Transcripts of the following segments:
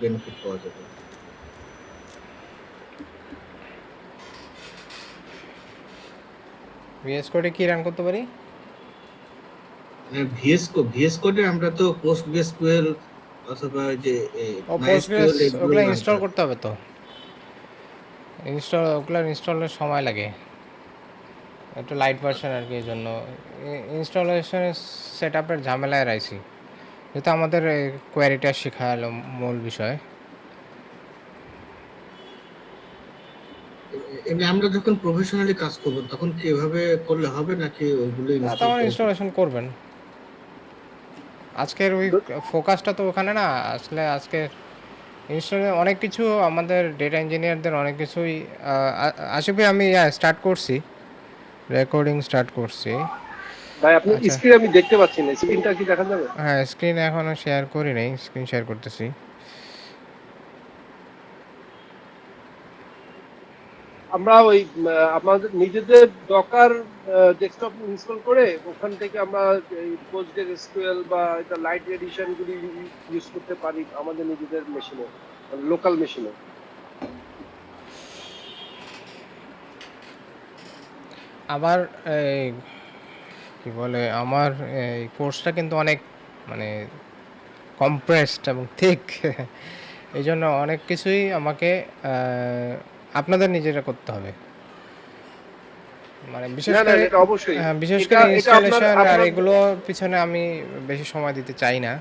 Benefit পাওয়া যাবে? VS কোডে কি রান করতে পারি? ভিএস কোডে আমরা তো PostgreSQL অথবা যে ও পোস্টগ্রেস, MySQL এগুলো ওগুলো রান ইনস্টল করা করতে হবে তো। ওগুলো ইনস্টলের সময় লাগে, একটু লাইট ভার্সন আর কি। এই জন্য ইনস্টলেশনের সেট আপের ঝামেলায় রাখছি, যেহেতু আমাদের কোয়ারিটা শেখা হলো মূল বিষয়। এমনি আমরা যখন প্রফেশনালি কাজ করব তখন কি এভাবে করলে হবে নাকি ওইগুলো ইনস্টল তখন করে ইনস্টলেশন করবেন। আজকের ওই ফোকাসটা তো ওখানে না। আসলে আজকের ইনস্টলে অনেক কিছু আমাদের ডেটা ইঞ্জিনিয়ারদের অনেক কিছুই আশিক ভাই, আমি স্টার্ট করছি, রেকর্ডিং স্টার্ট করছি। ভাই আপনার আচ্ছা, স্ক্রিন আমি দেখতে পাচ্ছি না, স্ক্রিনটা কি দেখা যাবে? হ্যাঁ, স্ক্রিন এখনও শেয়ার করি নাই, স্ক্রিন শেয়ার করতেছি। আমরা ওই আমাদের নিজেদের ডকার ডেস্কটপ ইনস্টল করে ওখান থেকে আমরা এই PostgreSQL বা এটা লাইট এডিশন গুলি ইউজ করতে পারি আমাদের নিজেদের মেশিনে, লোকাল মেশিনে। আবার এই কি বলে, আমার এই কোর্সটা কিন্তু অনেক মানে কম্প্রেসড এবং থিক। এই জন্য অনেক কিছুই আমাকে আপনাদের নিজেরা করতে হবে। মানে বিশেষ না না, করে এটা অবশ্যই। বিশেষ এটা করে এটা আপনার ইনস্টলেশন আর আপনার এগুলো পিছনে আমি বেশি সময় দিতে চাই না।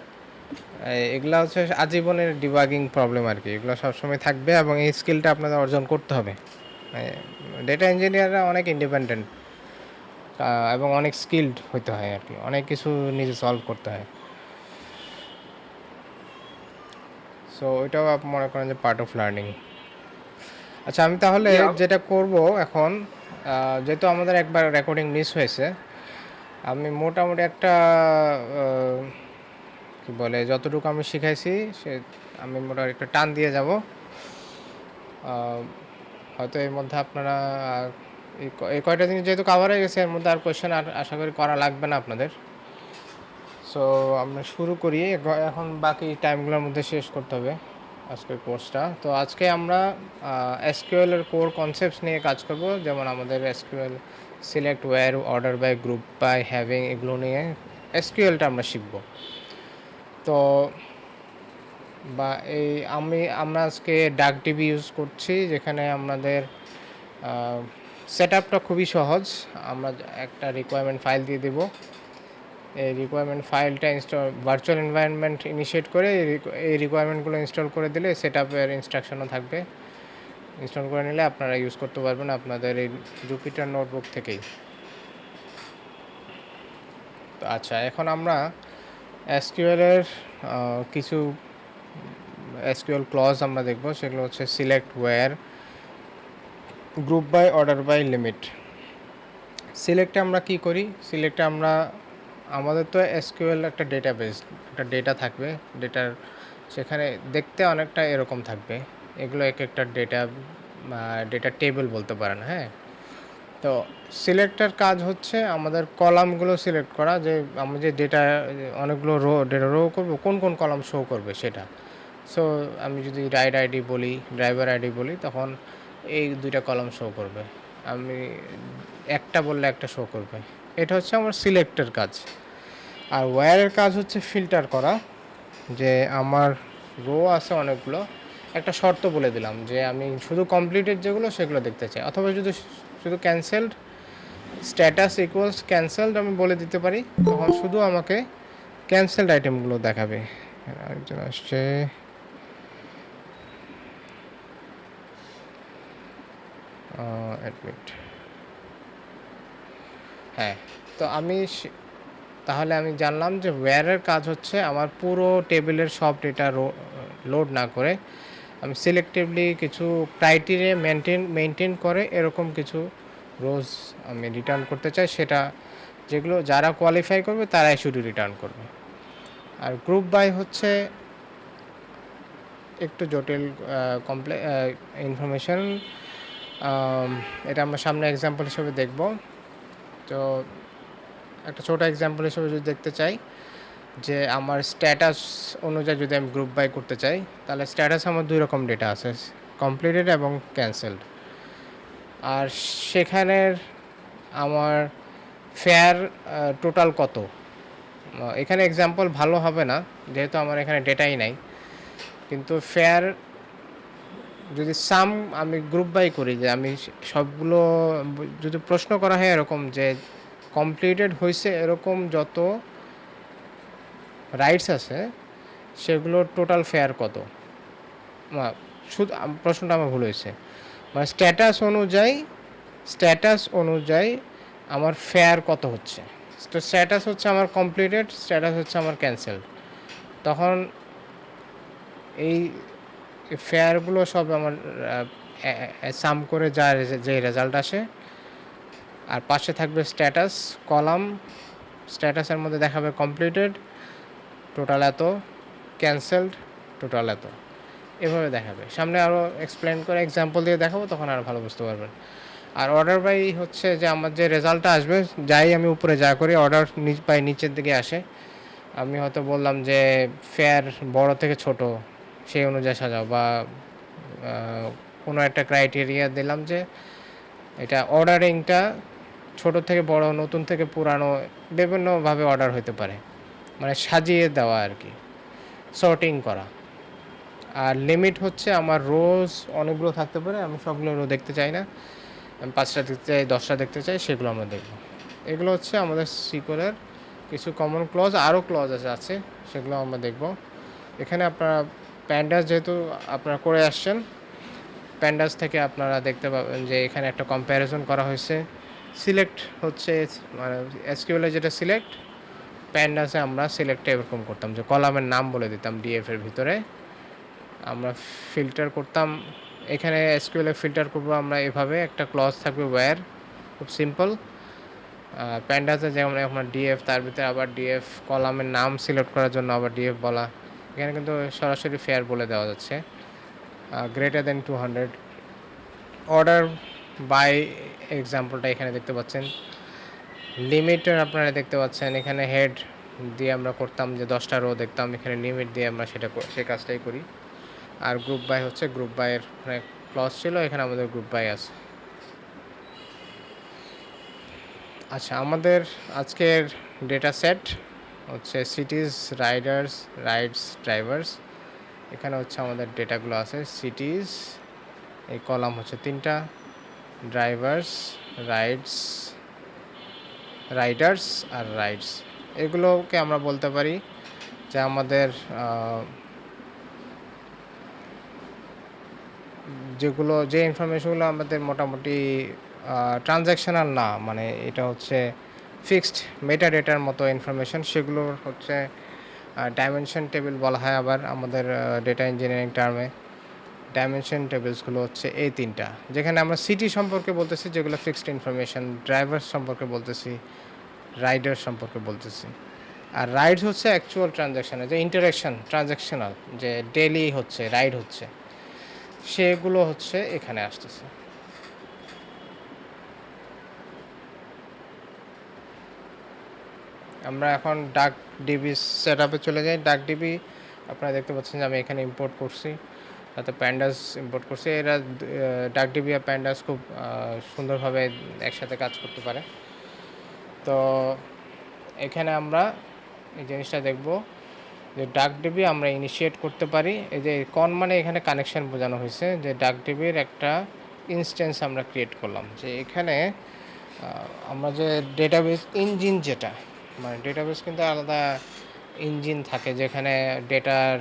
এগুলা হচ্ছে আজীবনের ডিবাগিং প্রবলেম আর কি। এগুলো সবসময় থাকবে এবং এই স্কিলটা আপনাদের অর্জন করতে হবে। ডেটা ইঞ্জিনিয়াররা অনেক ইন্ডিপেন্ডেন্ট এবং অনেক স্কিলড হতে হয় আর কি, অনেক কিছু নিজে সলভ করতে হয়। সো ওইটাও আপনি মনে করেন যে পার্ট অফ লার্নিং। আচ্ছা, আমি তাহলে জি যেটা করব এখন, যেহেতু আমাদের একবার রেকর্ডিং মিস হয়েছে, আমি মোটামুটি একটা কি বলে যতটুকু আমি শিখাইছি সে আমি মোটামুটি একটা টান দিয়ে যাব। হয়তো এর মধ্যে আপনারা এই কয়টা জিনিস যেহেতু কাভার হয়ে গেছে, এর মধ্যে আর কোয়েশ্চেন আর আশা করি করা লাগবে না আপনাদের। সো আমরা শুরু করি। এখন বাকি টাইমগুলোর মধ্যে শেষ করতে হবে আজকের কোর্সটা। তো আজকে আমরা এসকিউএল এর কোর কনসেপ্টস নিয়ে কাজ করব, যেমন আমাদের SQL select, where, order by, group by, having, এগুলো নিয়ে এসকিউএলটা আমরা শিখব। তো বা এই আমরা আজকে ডাকডিবি ইউজ করছি, যেখানে আমাদের সেট আপটা খুবই সহজ। আমরা একটা রিকোয়ারমেন্ট ফাইল দিয়ে দেব। এই রিকোয়ারমেন্ট ফাইলটা ভার্চুয়াল এনভায়রনমেন্ট ইনিশিয়েট করে এই রিকোয়ারমেন্টগুলো ইনস্টল করে দিলে সেট আপের ইনস্ট্রাকশনও থাকবে। ইনস্টল করে নিলে আপনারা ইউজ করতে পারবেন আপনাদের এই জুপিটার নোটবুক থেকেই। তো আচ্ছা, এখন আমরা এসকিউএল এর কিছু এসকিউএল ক্লজ আমরা দেখব। সেগুলো হচ্ছে select, where, group by, order by, limit. সিলেক্টে আমরা কি করি? সিলেক্টে আমাদের তো এসকিউএল একটা ডেটাবেস, একটা ডেটা থাকবে। ডেটার সেখানে দেখতে অনেকটা এরকম থাকবে। এগুলো এক একটা ডেটা টেবিল বলতে পারেন, হ্যাঁ। তো সিলেক্টের কাজ হচ্ছে আমাদের কলামগুলো সিলেক্ট করা, যে আমি যে ডেটা অনেকগুলো ডেটা রো করবো, কোন কোন কলাম শো করবে সেটা। সো আমি যদি রাইড আইডি বলি, ড্রাইভার আইডি বলি, তখন এই দুইটা কলাম শো করবে। আমি একটা বললে একটা শো করবে। এটা হচ্ছে আমার সিলেক্টের কাজ। আর ওয়্যারের কাজ হচ্ছে ফিল্টার করা, যে আমার রো আছে অনেকগুলো, একটা শর্ত বলে দিলাম যে আমি শুধু কমপ্লিটেড যেগুলো সেগুলো দেখতে চাই, অথবা যদি শুধু ক্যান্সেলড, স্ট্যাটাস ইকুয়ালস ক্যান্সেলড আমি বলে দিতে পারি, তখন শুধু আমাকে ক্যান্সেলড আইটেমগুলো দেখাবে। আরেকজন আসছে, অ্যাডমিট। হ্যাঁ, তো তাহলে আমি জানলাম যে ওয়্যারের কাজ হচ্ছে আমার পুরো টেবিলের সব ডেটা লোড না করে আমি সিলেক্টিভলি কিছু ক্রাইটেরিয়া মেনটেন করে এরকম কিছু রোজ আমি রিটার্ন করতে চাই। সেটা যেগুলো যারা কোয়ালিফাই করবে তারাই শুধু রিটার্ন করবে। আর গ্রুপ বাই হচ্ছে একটু জটিল ইনফরমেশন। এটা আমরা সামনে এক্সাম্পল হিসেবে দেখব। তো একটা ছোটো এক্সাম্পল হিসেবে যদি দেখতে চাই, যে আমার স্ট্যাটাস অনুযায়ী যদি আমি গ্রুপ বাই করতে চাই, তাহলে স্ট্যাটাস আমার 2 রকম ডেটা আছে, কমপ্লিটেড এবং ক্যানসেলড। আর সেখানের আমার ফেয়ার টোটাল কত, এখানে এক্সাম্পল ভালো হবে না যেহেতু আমার এখানে ডেটাই নাই। কিন্তু ফেয়ার যদি সাম আমি গ্রুপ বাই করি, যে আমি সবগুলো যদি প্রশ্ন করা হয় এরকম যে কমপ্লিটেড হয়েছে এরকম যত রাইটস আছে সেগুলোর টোটাল ফেয়ার কত, শুধু প্রশ্নটা আমার ভুল হয়েছে, মানে স্ট্যাটাস অনুযায়ী আমার ফেয়ার কত হচ্ছে। তো স্ট্যাটাস হচ্ছে আমার কমপ্লিটেড, স্ট্যাটাস হচ্ছে আমার ক্যান্সেলড। তখন এই ফেয়ারগুলো সব আমার সাম করে যে রেজাল্ট আসে, আর পাশে থাকবে স্ট্যাটাস কলাম, স্ট্যাটাসের মধ্যে দেখাবে কমপ্লিটেড টোটাল এত, ক্যান্সেলড টোটাল এত, এভাবে দেখাবে। সামনে আরও এক্সপ্লেন করে এক্সাম্পল দিয়ে দেখাবো, তখন আরও ভালো বুঝতে পারবেন। আর অর্ডার বাই হচ্ছে যে আমার যে রেজাল্টটা আসবে, যাই আমি উপরে যা করি অর্ডার বাই নিচের দিকে আসে। আমি হয়তো বললাম যে ফেয়ার বড় থেকে ছোট সেই অনুযায়ী সাজাও, বা কোনো একটা ক্রাইটেরিয়া দিলাম যে এটা অর্ডারিংটা ছোট থেকে বড়, নতুন থেকে পুরানো, বিভিন্নভাবে অর্ডার হতে পারে, মানে সাজিয়ে দেওয়া আর কি, সর্টিং করা। আর লিমিট হচ্ছে আমার রোজ অনেকগুলো থাকতে পারে, আমি সবগুলো রো দেখতে চাই না, আমি 5টা দেখতে চাই, 10টা দেখতে চাই, সেগুলো আমরা দেখব। এগুলো হচ্ছে আমাদের সিকোয়েলের কিছু কমন ক্লজ, আরও ক্লজ আছে সেগুলো আমরা দেখব। এখানে আপনারা প্যান্ডাস যেহেতু আপনারা করে আসছেন, প্যান্ডাস থেকে আপনারা দেখতে পাবেন যে এখানে একটা কম্প্যারিজন করা হয়েছে। সিলেক্ট হচ্ছে মানে এসকিউএলে যেটা সিলেক্ট, প্যান্ডাসে আমরা সিলেক্টে এরকম করতাম যে কলামের নাম বলে দিতাম ডিএফের ভিতরে, আমরা ফিল্টার করতাম। এখানে এসকিউএলে ফিল্টার করবো আমরা এভাবে, একটা ক্লজ থাকবে ওয়্যার, খুব সিম্পল। প্যান্ডাসে যেমন আপনার ডিএফ, তার ভিতরে আবার ডিএফ, কলামের নাম সিলেক্ট করার জন্য আবার ডিএফ বলা। এখানে কিন্তু সরাসরি ফেয়ার বলে দেওয়া যাচ্ছে, গ্রেটার দেন 200। অর্ডার বাই এক্সাম্পলটা এখানে দেখতে পাচ্ছেন। লিমিটের আপনারা দেখতে পাচ্ছেন, এখানে হেড দিয়ে আমরা করতাম যে 10টা রো দেখতাম, এখানে লিমিট দিয়ে আমরা সেই কাজটাই করি। আর গ্রুপ বাই হচ্ছে গ্রুপ বাইয়ের ক্লজ ছিল, এখানে আমাদের গ্রুপ বাই আছে। আচ্ছা, আমাদের আজকের ডেটা সেট হচ্ছে সিটিজ, রাইডার্স, রাইডস, ড্রাইভার্স। এখানে হচ্ছে আমাদের ডেটাগুলো আছে। সিটিজ, এই কলাম হচ্ছে 3টা, ড্রাইভার্স, রাইডস, রাইডার্স আর রাইডস। এগুলোকে আমরা বলতে পারি যে আমাদের যে ইনফরমেশনগুলো আমাদের মোটামুটি ট্রানজ্যাকশনাল না, মানে এটা হচ্ছে ফিক্সড মেটা ডেটার মতো ইনফরমেশন, সেগুলোর হচ্ছে ডাইমেনশন টেবিল বলা হয়। আবার আমাদের ডেটা ইঞ্জিনিয়ারিং টার্মে ডাইমেনশন টেবিলসগুলো হচ্ছে এই 3টা, যেখানে আমরা সিটি সম্পর্কে বলতেছি যেগুলো ফিক্সড ইনফরমেশন, ড্রাইভার সম্পর্কে বলতেছি, রাইডার সম্পর্কে বলতেছি। আর রাইডস হচ্ছে অ্যাকচুয়াল ট্রানজ্যাকশানে যে ইন্টারাকশান, ট্রানজ্যাকশনাল যে ডেলি হচ্ছে রাইড হচ্ছে, সেগুলো হচ্ছে এখানে আসতেছে। আমরা এখন ডাক ডিবি সেট আপে চলে যাই। ডাক ডিবি আপনারা দেখতে পাচ্ছেন যে আমি এখানে ইম্পোর্ট করছি, তাতে প্যান্ডাস ইম্পোর্ট করছি। এরা ডাক ডিবি আর প্যান্ডাস খুব সুন্দরভাবে একসাথে কাজ করতে পারে। তো এখানে আমরা এই জিনিসটা দেখব যে ডাক ডিবি আমরা ইনিশিয়েট করতে পারি। এই যে কন মানে এখানে কানেকশন বোঝানো হয়েছে, যে ডাক ডিবির একটা ইনস্ট্যান্স আমরা ক্রিয়েট করলাম, যে এখানে আমরা যে ডেটাবেস ইঞ্জিন, যেটা মানে ডেটাবেস কিন্তু আলাদা ইঞ্জিন থাকে, যেখানে ডেটার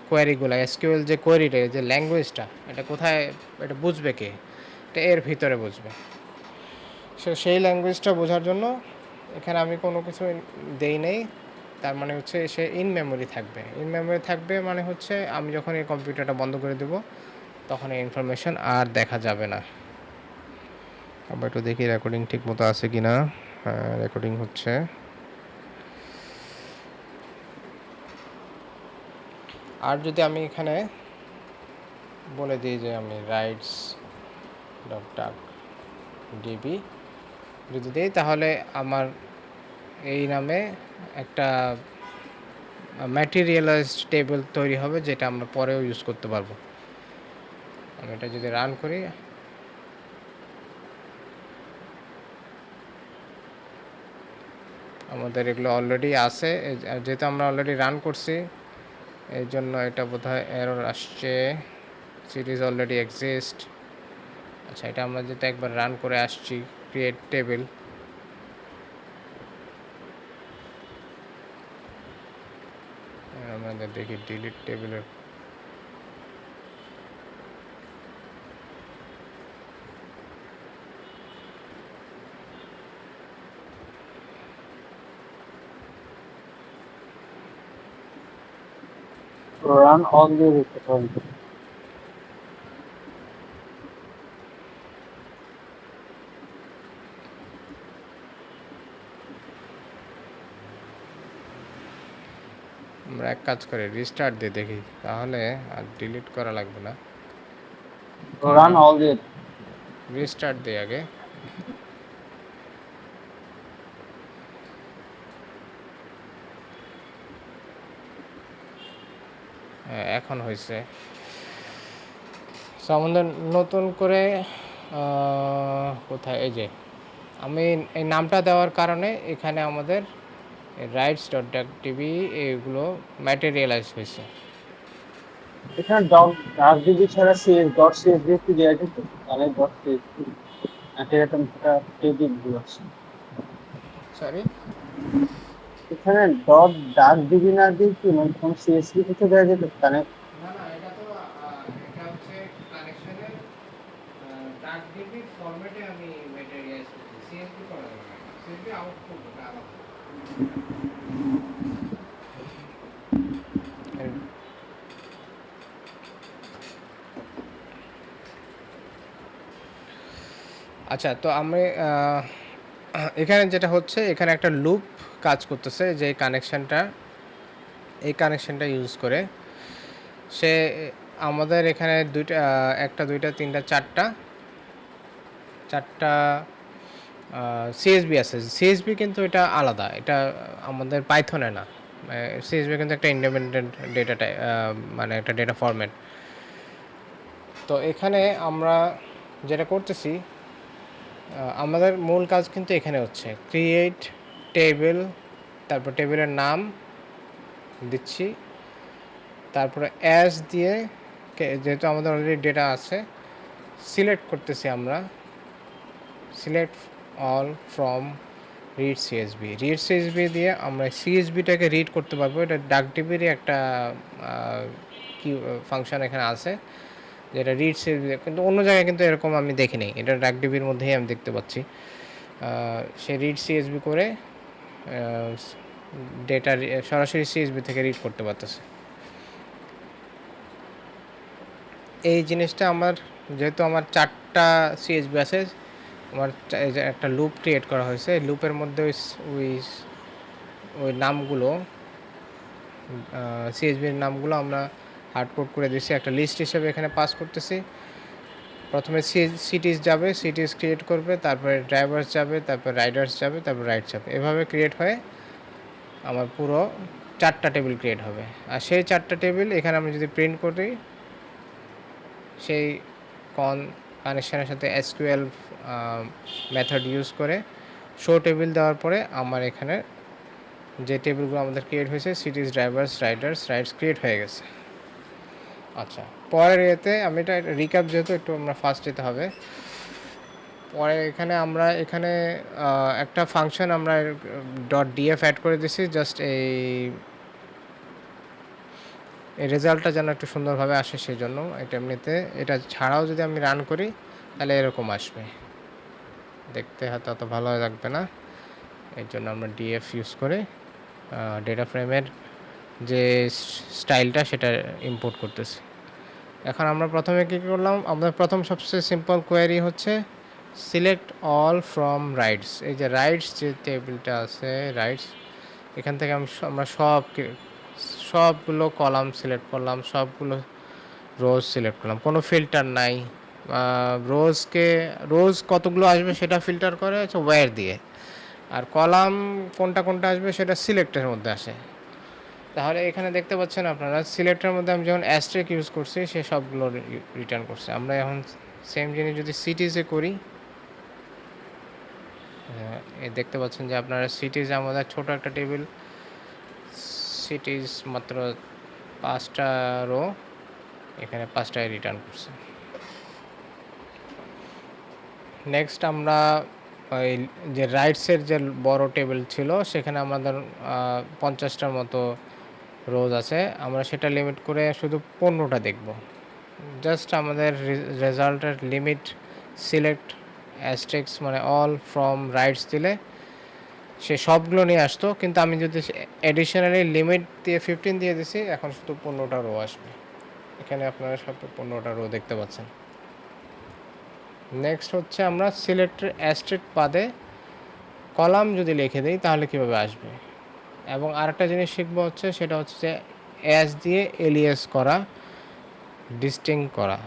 কোয়ারিগুলো, এসকিউএল যে কোয়ারিটা, যে ল্যাঙ্গুয়েজটা, এটা কোথায়, এটা বুঝবে কে, এটা এর ভিতরে বুঝবে। সেই ল্যাঙ্গুয়েজটা বোঝার জন্য এখানে আমি কোনো কিছু দেই নেই, তার মানে হচ্ছে সে ইন মেমোরি থাকবে। ইন মেমোরি থাকবে মানে হচ্ছে আমি যখন এই কম্পিউটারটা বন্ধ করে দেব তখন এই ইনফরমেশন আর দেখা যাবে না। আবার একটু দেখি রেকর্ডিং ঠিক মতো আছে কি না। হ্যাঁ, রেকর্ডিং হচ্ছে। আর যদি আমি এখানে বলে দিই যে আমি রাইটস ডট ডাক ডিবি যদি দিই, তাহলে আমার এই নামে একটা ম্যাটেরিয়ালাইজড টেবিল তৈরি হবে, যেটা আমরা পরেও ইউজ করতে পারবো। আমি এটা যদি রান করি, আমাদের এগুলো অলরেডি আছে। যেহেতু আমরা অলরেডি রান করছি, এই জন্য এটা বোধহয় এরর আসছে, সিরিজ অলরেডি এক্সিস্ট। আচ্ছা, এটা আমরা যেহেতু একবার রান করে আসছি, ক্রিয়েট টেবিল, আমাদের দেখি ডিলিট টেবিলের Run all the requirements. আমরা এক কাজ করে রিস্টার্ট দিয়ে দেখি, তাহলে আর ডিলিট করা লাগবে না। Run all the রিস্টার্ট দিই আগে। হ্যাঁ, এখন হয়েছে। সো আমাদের নতুন করে কোথায়, এই যে আমি এই নামটা দেওয়ার কারণে এখানে আমাদের রাইটস ডট টিভি এগুলো ম্যাটেরিয়ালাইজ হয়েছে। এখানে ডাক ডিবি ছাড়া সিএস ডট সিএসভি একটু দেওয়া যেত, তাহলে ডট সিএসভি এরকম একটা টেবিল আছে। সরি, এখানে ডট ডাক ডিবি না দিয়ে কি মানে কোন সিএসভি কিছু দেওয়া যেত কানেক্ট? না না, এটা তো এটা হচ্ছে কানেকশনের ডাক ডিবির ফরম্যাটে আমি ম্যাটেরিয়ালাইজ করছি, সিএসভি করা যাবে না, সিএসভি আউটপুট ওটা আলাদা। আচ্ছা, তো আমি এখানে যেটা হচ্ছে, এখানে একটা লুপ কাজ করতেছে, যে এই কানেকশনটা ইউজ করে সে আমাদের এখানে একটা দুইটা তিনটা চারটা সিএসবি আছে। সিএসবি কিন্তু এটা আলাদা, এটা আমাদের পাইথনে না। সিএসবি কিন্তু একটা ইন্ডিপেন্ডেন্ট ডেটা মানে একটা ডেটা ফরম্যাট। তো এখানে আমরা যেটা করতেছি, আমাদের মূল কাজ কিন্তু এখানে হচ্ছে ক্রিয়েট টেবিল, তারপর টেবিলের নাম দিচ্ছি, তারপরে অ্যাজ দিয়ে যেহেতু আমাদের অলরেডি ডেটা আছে, সিলেক্ট করতেছি আমরা select all from read CSB. Read CSB দিয়ে আমরা সিএসবিটাকে রিড করতে পারবো। এটা ডাকটিভিরই একটা কি ফাংশন এখানে আছে, যেটা রিড সিএসবি, কিন্তু অন্য জায়গায় কিন্তু এরকম আমি দেখিনি। এটা ডাকটিভির মধ্যেই আমি দেখতে পাচ্ছি। সে রিড সিএসবি করে ডেটা সরাসরি সিএসবি থেকে রিড করতে পারতেছে। এই জিনিসটা আমার, যেহেতু আমার 4টা সিএসবি আছে, আমার একটা লুপ ক্রিয়েট করা হয়েছে। লুপের মধ্যে ওই নামগুলো, সিএসবির নামগুলো আমরা হার্ড কোড করে দিচ্ছি, একটা লিস্ট হিসেবে এখানে পাস করতেছি। প্রথমে সিটিস যাবে, সিটিস ক্রিয়েট করবে, তারপরে ড্রাইভার্স যাবে, তারপর রাইডার্স যাবে, তারপর রাইড যাবে। এভাবে ক্রিয়েট হয়ে আমার পুরো 4টা টেবিল ক্রিয়েট হবে। আর সেই 4টা টেবিল এখানে আমি যদি প্রিন্ট করি, সেই কানেকশানের সাথে এসকিউএল মেথড ইউজ করে শো টেবিল দেওয়ার পরে আমার এখানে যে টেবিলগুলো আমাদের ক্রিয়েট হয়েছে, সিটিস, ড্রাইভার্স, রাইডস ক্রিয়েট হয়ে গেছে। আচ্ছা, পরের এতে আমি এটা রিক্যাপ, যেহেতু একটু আমরা ফার্স্ট যেতে হবে। পরে আমরা এখানে একটা ফাংশন আমরা ডট ডিএফ অ্যাড করে দিছি, জাস্ট এই রেজাল্টটা যেন একটু সুন্দরভাবে আসে সেই জন্য। এটা এমনিতে এটা ছাড়াও যদি আমি রান করি, তাহলে এরকম আসবে, দেখতে হয়তো অত ভালো লাগবে না। এর জন্য আমরা ডিএফ ইউজ করে ডেটা ফ্রেমের যে স্টাইলটা সেটা ইম্পোর্ট করতেছি। এখন আমরা প্রথমে কী করলাম, আমাদের প্রথম সবচেয়ে সিম্পল কোয়েরি হচ্ছে সিলেক্ট অল ফ্রম রাইডস। এই যে রাইডস যে টেবিলটা আছে, রাইডস, এখান থেকে আমরা সবগুলো কলাম সিলেক্ট করলাম, সবগুলো রোজ সিলেক্ট করলাম, কোনো ফিল্টার নাই। রোজ কতগুলো আসবে সেটা ফিল্টার করে হচ্ছে ওয়্যার দিয়ে, আর কলাম কোনটা আসবে সেটা সিলেক্টের মধ্যে আসে। তাহলে এখানে দেখতে পাচ্ছেন আপনারা সিলেক্টের মধ্যে আমি যখন অ্যাস্ট্রিক ইউজ করছি সে সবগুলো রিটার্ন করছে। আমরা এখন সেম জিনিস যদি সিটিজে করি, দেখতে পাচ্ছেন যে আপনারা সিটিজ আমাদের ছোট একটা টেবিল, সিটিজ মাত্র 5টা রো, এখানে 5টায় রিটার্ন করছে। নেক্সট আমরা ওই যে রাইটসের যে বড় টেবিল ছিল সেখানে আমাদের 50টার মতো রোজ আছে, আমরা সেটা লিমিট করে শুধু 15টা দেখব। জাস্ট আমাদের রেজাল্টের লিমিট সিলেক্ট অ্যাস্টেক্স মানে অল ফ্রম রাইটস দিলে সে সবগুলো নিয়ে আসতো, কিন্তু আমি যদি অ্যাডিশনালি লিমিট দিয়ে 15 দিয়ে দিছি, এখন শুধু 15টা রো আসবে। এখানে আপনারা সব 15টা রো দেখতে পাচ্ছেন। নেক্সট হচ্ছে আমরা সিলেক্টের অ্যাস্ট্রিক বাদে কলাম যদি লিখে দিই তাহলে কীভাবে আসবে। এবং আরেকটা জিনিস শিখবো হচ্ছে সেটা হচ্ছে যে অ্যাস দিয়ে এলিয়াস করা, ডিস্টিং করা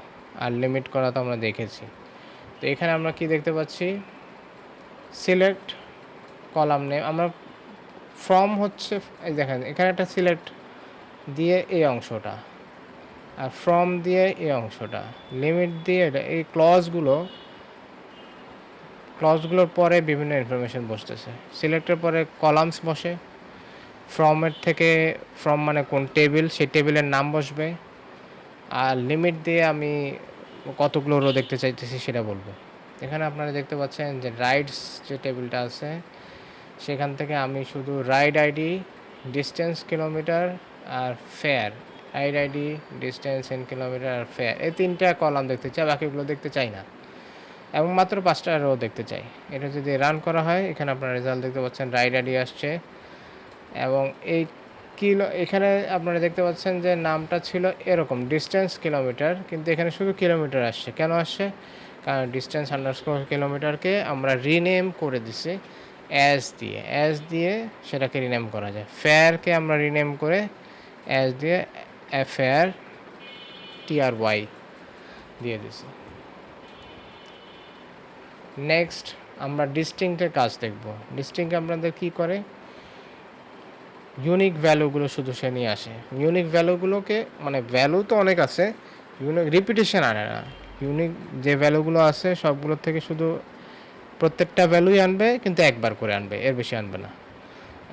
আর লিমিট করা তো আমরা দেখেছি। তো এখানে আমরা কি দেখতে পাচ্ছি, সিলেক্ট কলাম নেম, আমরা ফ্রম হচ্ছে এই দেখেন এখানে একটা সিলেক্ট দিয়ে এই অংশটা, আর ফ্রম দিয়ে এই অংশটা, লিমিট দিয়ে এটা, এই ক্লজগুলোর পরে বিভিন্ন ইনফরমেশন বসতেছে। সিলেক্টের পরে কলামস বসে, ফ্রমের থেকে ফ্রম মানে কোন টেবিল, সেই টেবিলের নাম বসবে, আর লিমিট দিয়ে আমি কতগুলো রো দেখতে চাইতেছি সেটা বলবো। এখানে আপনারা দেখতে পাচ্ছেন যে রাইডস যে টেবিলটা আছে সেখান থেকে আমি শুধু রাইড আইডি, ডিস্টেন্স কিলোমিটার আর fare, ride ID, distance in kilometre আর ফেয়ার, এই 3টা কলাম দেখতে চাই, বাকিগুলো দেখতে চাই না, এবং মাত্র 5টা রো দেখতে চাই। এটা যদি রান করা হয় এখানে আপনারা রেজাল্ট দেখতে পাচ্ছেন রাইড আইডি আসছে, এবং এই এখানে আপনারা দেখতে পাচ্ছেন যে নামটা ছিল এরকম ডিস্টেন্স কিলোমিটার, কিন্তু এখানে শুধু কিলোমিটার আসছে। কেন আসছে? কারণ ডিস্টেন্স আন্ডারস্কোর কিলোমিটারকে আমরা রিনেম করে দিছি অ্যাজ দিয়ে সেটাকে রিনেম করা যায়। ফেয়ারকে আমরা রিনেম করে অ্যাজ দিয়ে ফেয়ার TRY দিয়ে দিছি। নেক্সট আমরা ডিস্টিংক্টের কাজ দেখব। ডিস্টিংক্ট আপনাদের কি করে, ইউনিক ভ্যালুগুলো শুধু সে নিয়ে আসে। ইউনিক ভ্যালুগুলোকে মানে ভ্যালু তো অনেক আছে, ইউনিক রিপিটেশন আনে না। ইউনিক যে ভ্যালুগুলো আছে সবগুলোর থেকে শুধু প্রত্যেকটা ভ্যালুই আনবে, কিন্তু একবার করে আনবে, এর বেশি আনবে না।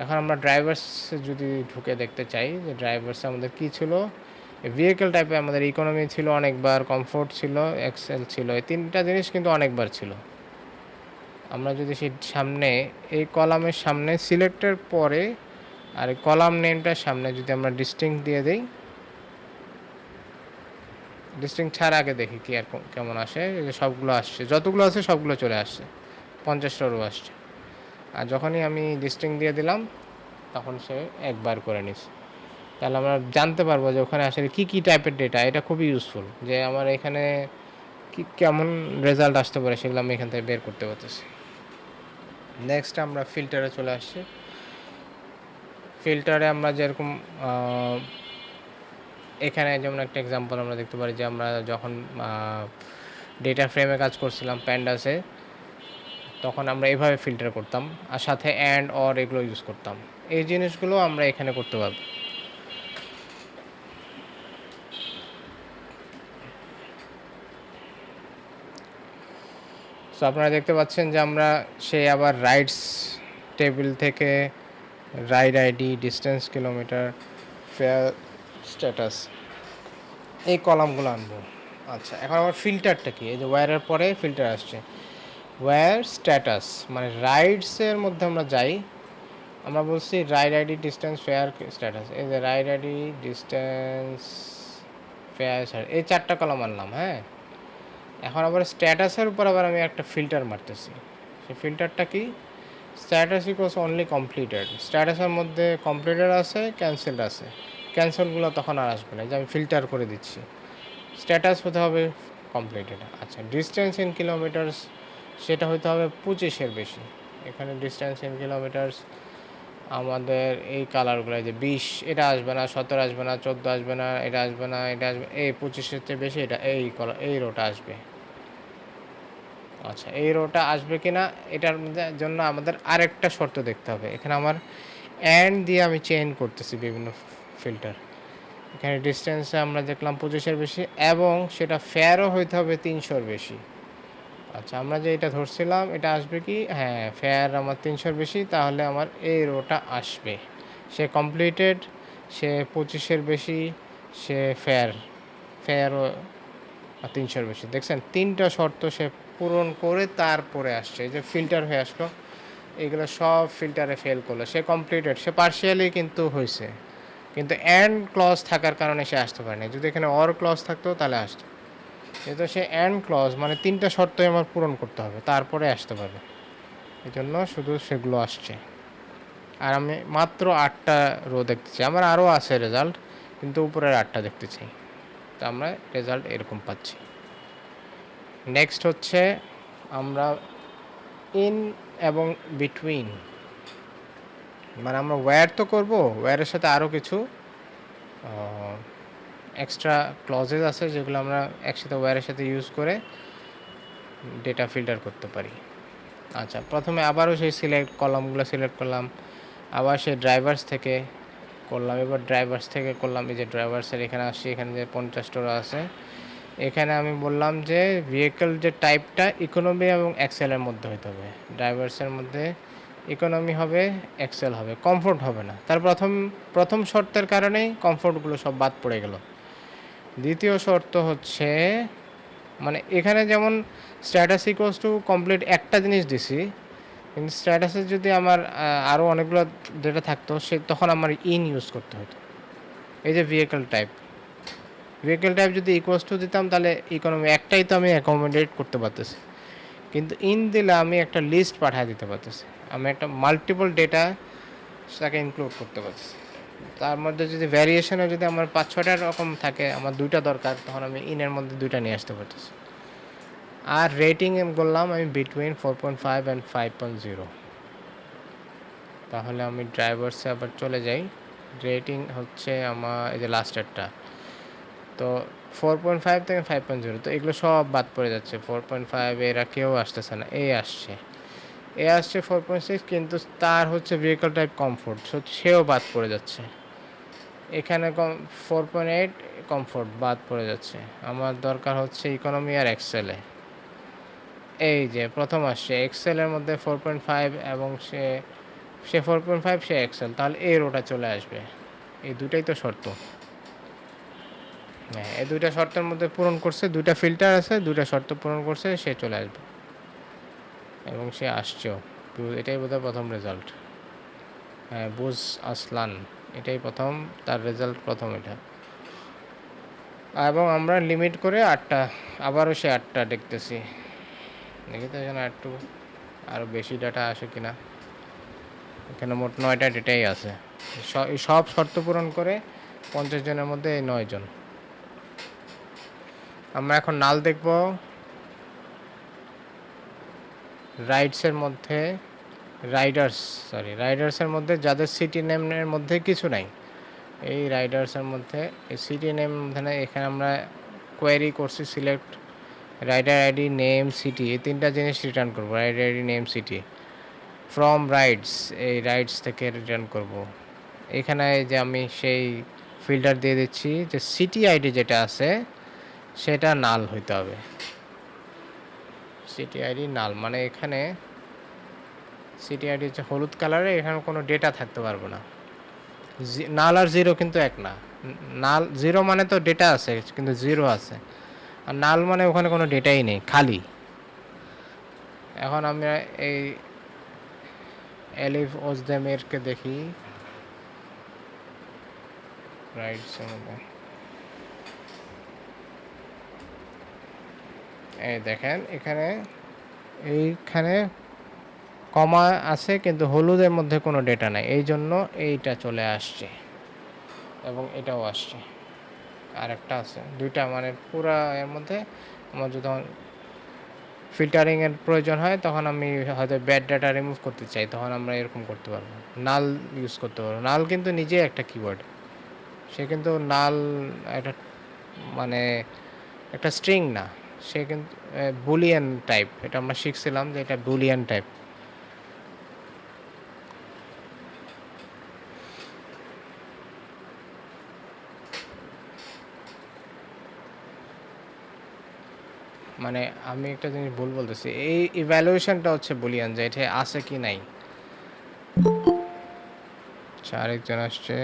এখন আমরা ড্রাইভার্স যদি ঢুকে দেখতে চাই যে ড্রাইভার্স আমাদের কী ছিল, ভেহিকেল টাইপে আমাদের ইকোনমি ছিল অনেকবার, কমফোর্ট ছিল, এক্সেল ছিল, এই 3টা জিনিস কিন্তু অনেকবার ছিল। আমরা যদি সেই সামনে এই কলামের সামনে সিলেক্টের পরে আর এই কলাম নেমটার সামনে যদি আমরা ডিস্টিংক্ট দিয়ে দিই, ডিস্টিংক্ট ছাড়া আগে দেখি কি আর কেমন আসে। এই যে সবগুলো আসছে, যতগুলো আছে সবগুলো চলে আসছে, 50টা রো আসছে। আর যখনই আমি ডিস্টিংক্ট দিয়ে দিলাম তখন সে একবার করে নিচ্ছে। তাহলে আমরা জানতে পারবো যে ওখানে আসলে কী টাইপের ডেটা। এটা খুবই ইউজফুল যে আমার এখানে কেমন রেজাল্ট আসতে পারে সেগুলো আমি এখান থেকে বের করতে পারতেছি। নেক্সট আমরা ফিল্টারে চলে আসছি। ফিল্টারে আমরা যেরকম এখানে যেমন একটা এক্সাম্পল আমরা দেখতে পারি যে আমরা যখন ডেটা ফ্রেমে কাজ করছিলাম প্যান্ডাসে, তখন আমরা এভাবে ফিল্টার করতাম, আর সাথে অ্যান্ড অর এগুলো ইউজ করতাম। এই জিনিসগুলো আমরা এখানে করতে পারবো। সো আপনারা দেখতে পাচ্ছেন যে আমরা সে আবার রাইডস টেবিল থেকে ride ID, distance kilometre, fair, status, এই কলামগুলো আনবো। আচ্ছা, এখন আমার ফিল্টারটা কি, এই যে ওয়্যারের পরে ফিল্টার আসছে, ওয়্যার স্ট্যাটাস মানে রাইডসের মধ্যে আমরা যাই, আমরা বলছি ride ID, distance, fair, status. এই যে রাইড আইডি, ডিস্টেন্স, ফেয়ার, এই 4টা কলাম আনলাম। হ্যাঁ, এখন আবার স্ট্যাটাসের উপর আবার আমি একটা ফিল্টার মারতেছি। সেই ফিল্টারটা কি, স্ট্যাটাস ইকুয়ালস অনলি কমপ্লিটেড। স্ট্যাটাসের মধ্যে কমপ্লিটেড আছে, ক্যান্সেলড আছে, ক্যান্সেলগুলো তখন আর আসবে না, যে আমি ফিল্টার করে দিচ্ছি। স্ট্যাটাস হতে হবে কমপ্লিটেড। আচ্ছা, ডিস্টেন্স ইন কিলোমিটার্স সেটা হতে হবে 25-এর বেশি। এখানে ডিস্টেন্স ইন কিলোমিটার্স আমাদের এই কালারগুলো, যে 20 এটা আসবে না, 17 আসবে না, 14 আসবে না, এটা আসবে না, এটা আসবে, এই 25-এর চেয়ে বেশি এটা এই রোটা আসবে। আচ্ছা, এই রোটা আসবে কিনা এটার জন্য আমাদের আরেকটা শর্ত দেখতে হবে। এখানে আমার অ্যান্ড দিয়ে আমি চেইন করতেছি বিভিন্ন ফিল্টার। এখানে ডিস্টেন্সে আমরা দেখলাম 25-এর বেশি এবং সেটা ফেয়ারও হইতে হবে 300-র বেশি। আচ্ছা, আমরা যে এটা ধরছিলাম এটা আসবে কি, হ্যাঁ ফেয়ার আমার 300-র বেশি, তাহলে আমার এই রোটা আসবে। সে কমপ্লিটেড, সে 25-এর বেশি, সে ফেয়ারও 300-র বেশি। দেখছেন 3টা শর্ত সে পূরণ করে তারপরে আসছে। এই যে ফিল্টার হয়ে আসলো, এগুলো সব ফিল্টারে ফেল করলো, সে কমপ্লিটেড, সে পার্শিয়ালি কিন্তু হয়েছে, কিন্তু অ্যান্ড ক্লজ থাকার কারণে সে আসতে পারেনি। যদি এখানে অর ক্লজ থাকতো তাহলে আসতো, যেহেতু সে অ্যান্ড ক্লজ মানে 3টা শর্তই আমার পূরণ করতে হবে তারপরে আসতে পারবে, এই জন্য শুধু সেগুলো আসছে। আর আমি মাত্র 8টা রো দেখতে চাই, আমার আরও আছে রেজাল্ট, কিন্তু উপরের 8টা দেখতে চাই, তো আমরা রেজাল্ট এরকম পাচ্ছি। নেক্সট হচ্ছে আমরা ইন এবং বিটুইন, মানে আমরা ওয়্যার তো করব, ওয়্যারের সাথে আরও কিছু এক্সট্রা ক্লজেস আছে যেগুলো আমরা একসাথে ওয়্যারের সাথে ইউজ করে ডেটা ফিল্টার করতে পারি। আচ্ছা, প্রথমে আবারও সেই কলামগুলো সিলেক্ট করলাম, আবার সেই ড্রাইভার্স থেকে করলাম, এবার ড্রাইভার্স থেকে করলাম, এই যে ড্রাইভার্সের এখানে আসছি, এখানে যে 50টা আছে, এখানে আমি বললাম যে ভেহিকল যে টাইপটা ইকোনমি এবং এক্সেলের মধ্যে হতে হবে। ড্রাইভার্সের মধ্যে ইকোনমি হবে, এক্সেল হবে, কমফোর্ট হবে না। তার প্রথম শর্তের কারণেই কমফোর্টগুলো সব বাদ পড়ে গেল। দ্বিতীয় শর্ত হচ্ছে, মানে এখানে যেমন স্ট্যাটাস ইকুয়ালস টু কমপ্লিট একটা জিনিস দিছি, কিন্তু স্ট্যাটাসে যদি আমার আরও অনেকগুলো ডেটা থাকতো তখন আমার ইন ইউজ করতে হতো। এই যে ভেহিকল টাইপ যদি ইকুয়ালস টু দিতাম তাহলে ইকোনমি একটাই তো আমি অ্যাকোমোডেট করতে পারতেছি, কিন্তু ইন দিলে আমি একটা লিস্ট পাঠিয়ে দিতে পারতেছি, আমি একটা মাল্টিপল ডেটা তাকে ইনক্লুড করতে পারতেছি। তার মধ্যে যদি ভ্যারিয়েশনে যদি আমার 5-6টা রকম থাকে, আমার 2টা দরকার, তখন আমি ইনের মধ্যে 2টা নিয়ে আসতে পারতেছি। আর রেটিং বললাম আমি বিটুইন 4.5 অ্যান্ড 5.0। তাহলে আমি ড্রাইভার্সে আবার চলে যাই, রেটিং হচ্ছে আমার এই যে লাস্টেরটা, তো 4.5 থেকে 5.0, তো এগুলো সব বাদ পড়ে যাচ্ছে। 4.5 এরা কেউ আসতেছে না, আসছে 4.6, কিন্তু তার হচ্ছে ভেহিকল টাইপ কমফোর্ট, সেও বাদ পড়ে যাচ্ছে। এখানে 4.8 কমফোর্ট বাদ পড়ে যাচ্ছে। আমার দরকার হচ্ছে ইকোনমি আর এক্সেলে। এই যে প্রথম আসছে এক্সেলের মধ্যে 4.5 এবং সে 4.5, সে এক্সেল, তাহলে এই রোটা চলে আসবে। এই দুটাই তো শর্ত, হ্যাঁ এই 2টা শর্তের মধ্যে পূরণ করছে, 2টা ফিল্টার আছে, 2টা শর্ত পূরণ করছে, সে চলে আসবে এবং সে আসছেও। এটাই বোধহয় প্রথম রেজাল্ট, হ্যাঁ বুজ আসলান, এটাই প্রথম, তার রেজাল্ট প্রথম এটা। এবং আমরা লিমিট করে 8টা, আবারও সে 8টা দেখতেছি, দেখি তো এখানে একটু আরও বেশি ডাটা আসে কিনা। এখানে মোট 9টা ডেটাই আছে, সব শর্ত পূরণ করে 50 জনের মধ্যে এই 9 জন। আমরা এখন নাল দেখব। রাইডার্সের মধ্যে যাদের সিটি নেমের মধ্যে কিছু নাই, এই রাইডার্সের মধ্যে এই সিটি নেম মধ্যে এখানে আমরা কোয়েরি করছি select rider ID, name, city, এই 3টা জিনিস রিটার্ন করব। Rider ID, name, city, from rides, এই রাইডস থেকে রিটার্ন করব। এখানে যে আমি সেই ফিল্টার দিয়ে দিচ্ছি যে সিটি আইডি যেটা আছে সেটা নাল হইতে হবে। সিটি আইডি নাল, মানে এখানে সিটি আইডি হচ্ছে হলুদ কালারে, এখানে কোনো ডেটা থাকতে পারবে না। নাল আর জিরো কিন্তু এক না। নাল জিরো মানে তো ডেটা আছে কিন্তু জিরো আছে, আর নাল মানে ওখানে কোনো ডেটাই নেই, খালি। এখন আমরা এই এলিফ ওজদেমিরকে দেখি রাইটসের মধ্যে, এই দেখেন এইখানে কমা আছে কিন্তু হলুদের মধ্যে কোনো ডেটা নাই, এই জন্য এইটা চলে আসছে এবং এটাও আসছে। আর একটা আছে, 2টা, মানে পুরা এর মধ্যে আমার যদি ফিল্টারিংয়ের প্রয়োজন হয় তখন আমি হয়তো ব্যাড ডাটা রিমুভ করতে চাই, তখন আমরা এরকম করতে পারবো, নাল ইউজ করতে পারবো। নাল কিন্তু নিজে একটা কিওয়ার্ড, সে কিন্তু নাল একটা মানে একটা স্ট্রিং না, সে কিন্তু বুলিয়ান টাইপ। এটা আমরা শিখছিলাম যে এটা বুলিয়ান টাইপ। মানে আমি একটা জিনিস ভুল বলতেছি, এই ইভ্যালুয়েশনটা হচ্ছে বুলিয়ান, যে এটা আছে কি নাই। আচ্ছা, আরেকজন আসছে।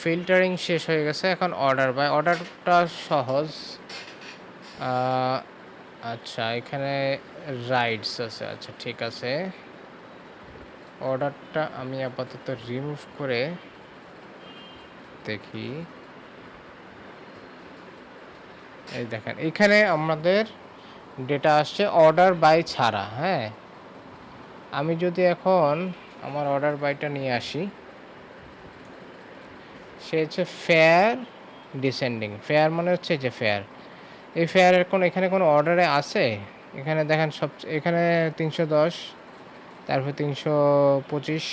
ফিল্টারিং শেষ হয়ে গেছে, এখন অর্ডার বাই। অর্ডারটা সহজ। আচ্ছা, এখানে রাইডস আছে। আচ্ছা ঠিক আছে, অর্ডারটা আমি আপাতত রিমুভ করে দেখি। এই দেখেন, এখানে আমাদের ডেটা আসছে অর্ডার বাই ছাড়া। হ্যাঁ, আমি যদি এখন আমার অর্ডার বাইটা নিয়ে আসি, সে হচ্ছে ফেয়ার ডিসেন্ডিং। ফেয়ার মানে হচ্ছে যে ফেয়ার, এই ফেয়ারের এখানে কোনো অর্ডারে আছে? এখানে দেখেন সব, এখানে 310, তারপর 325,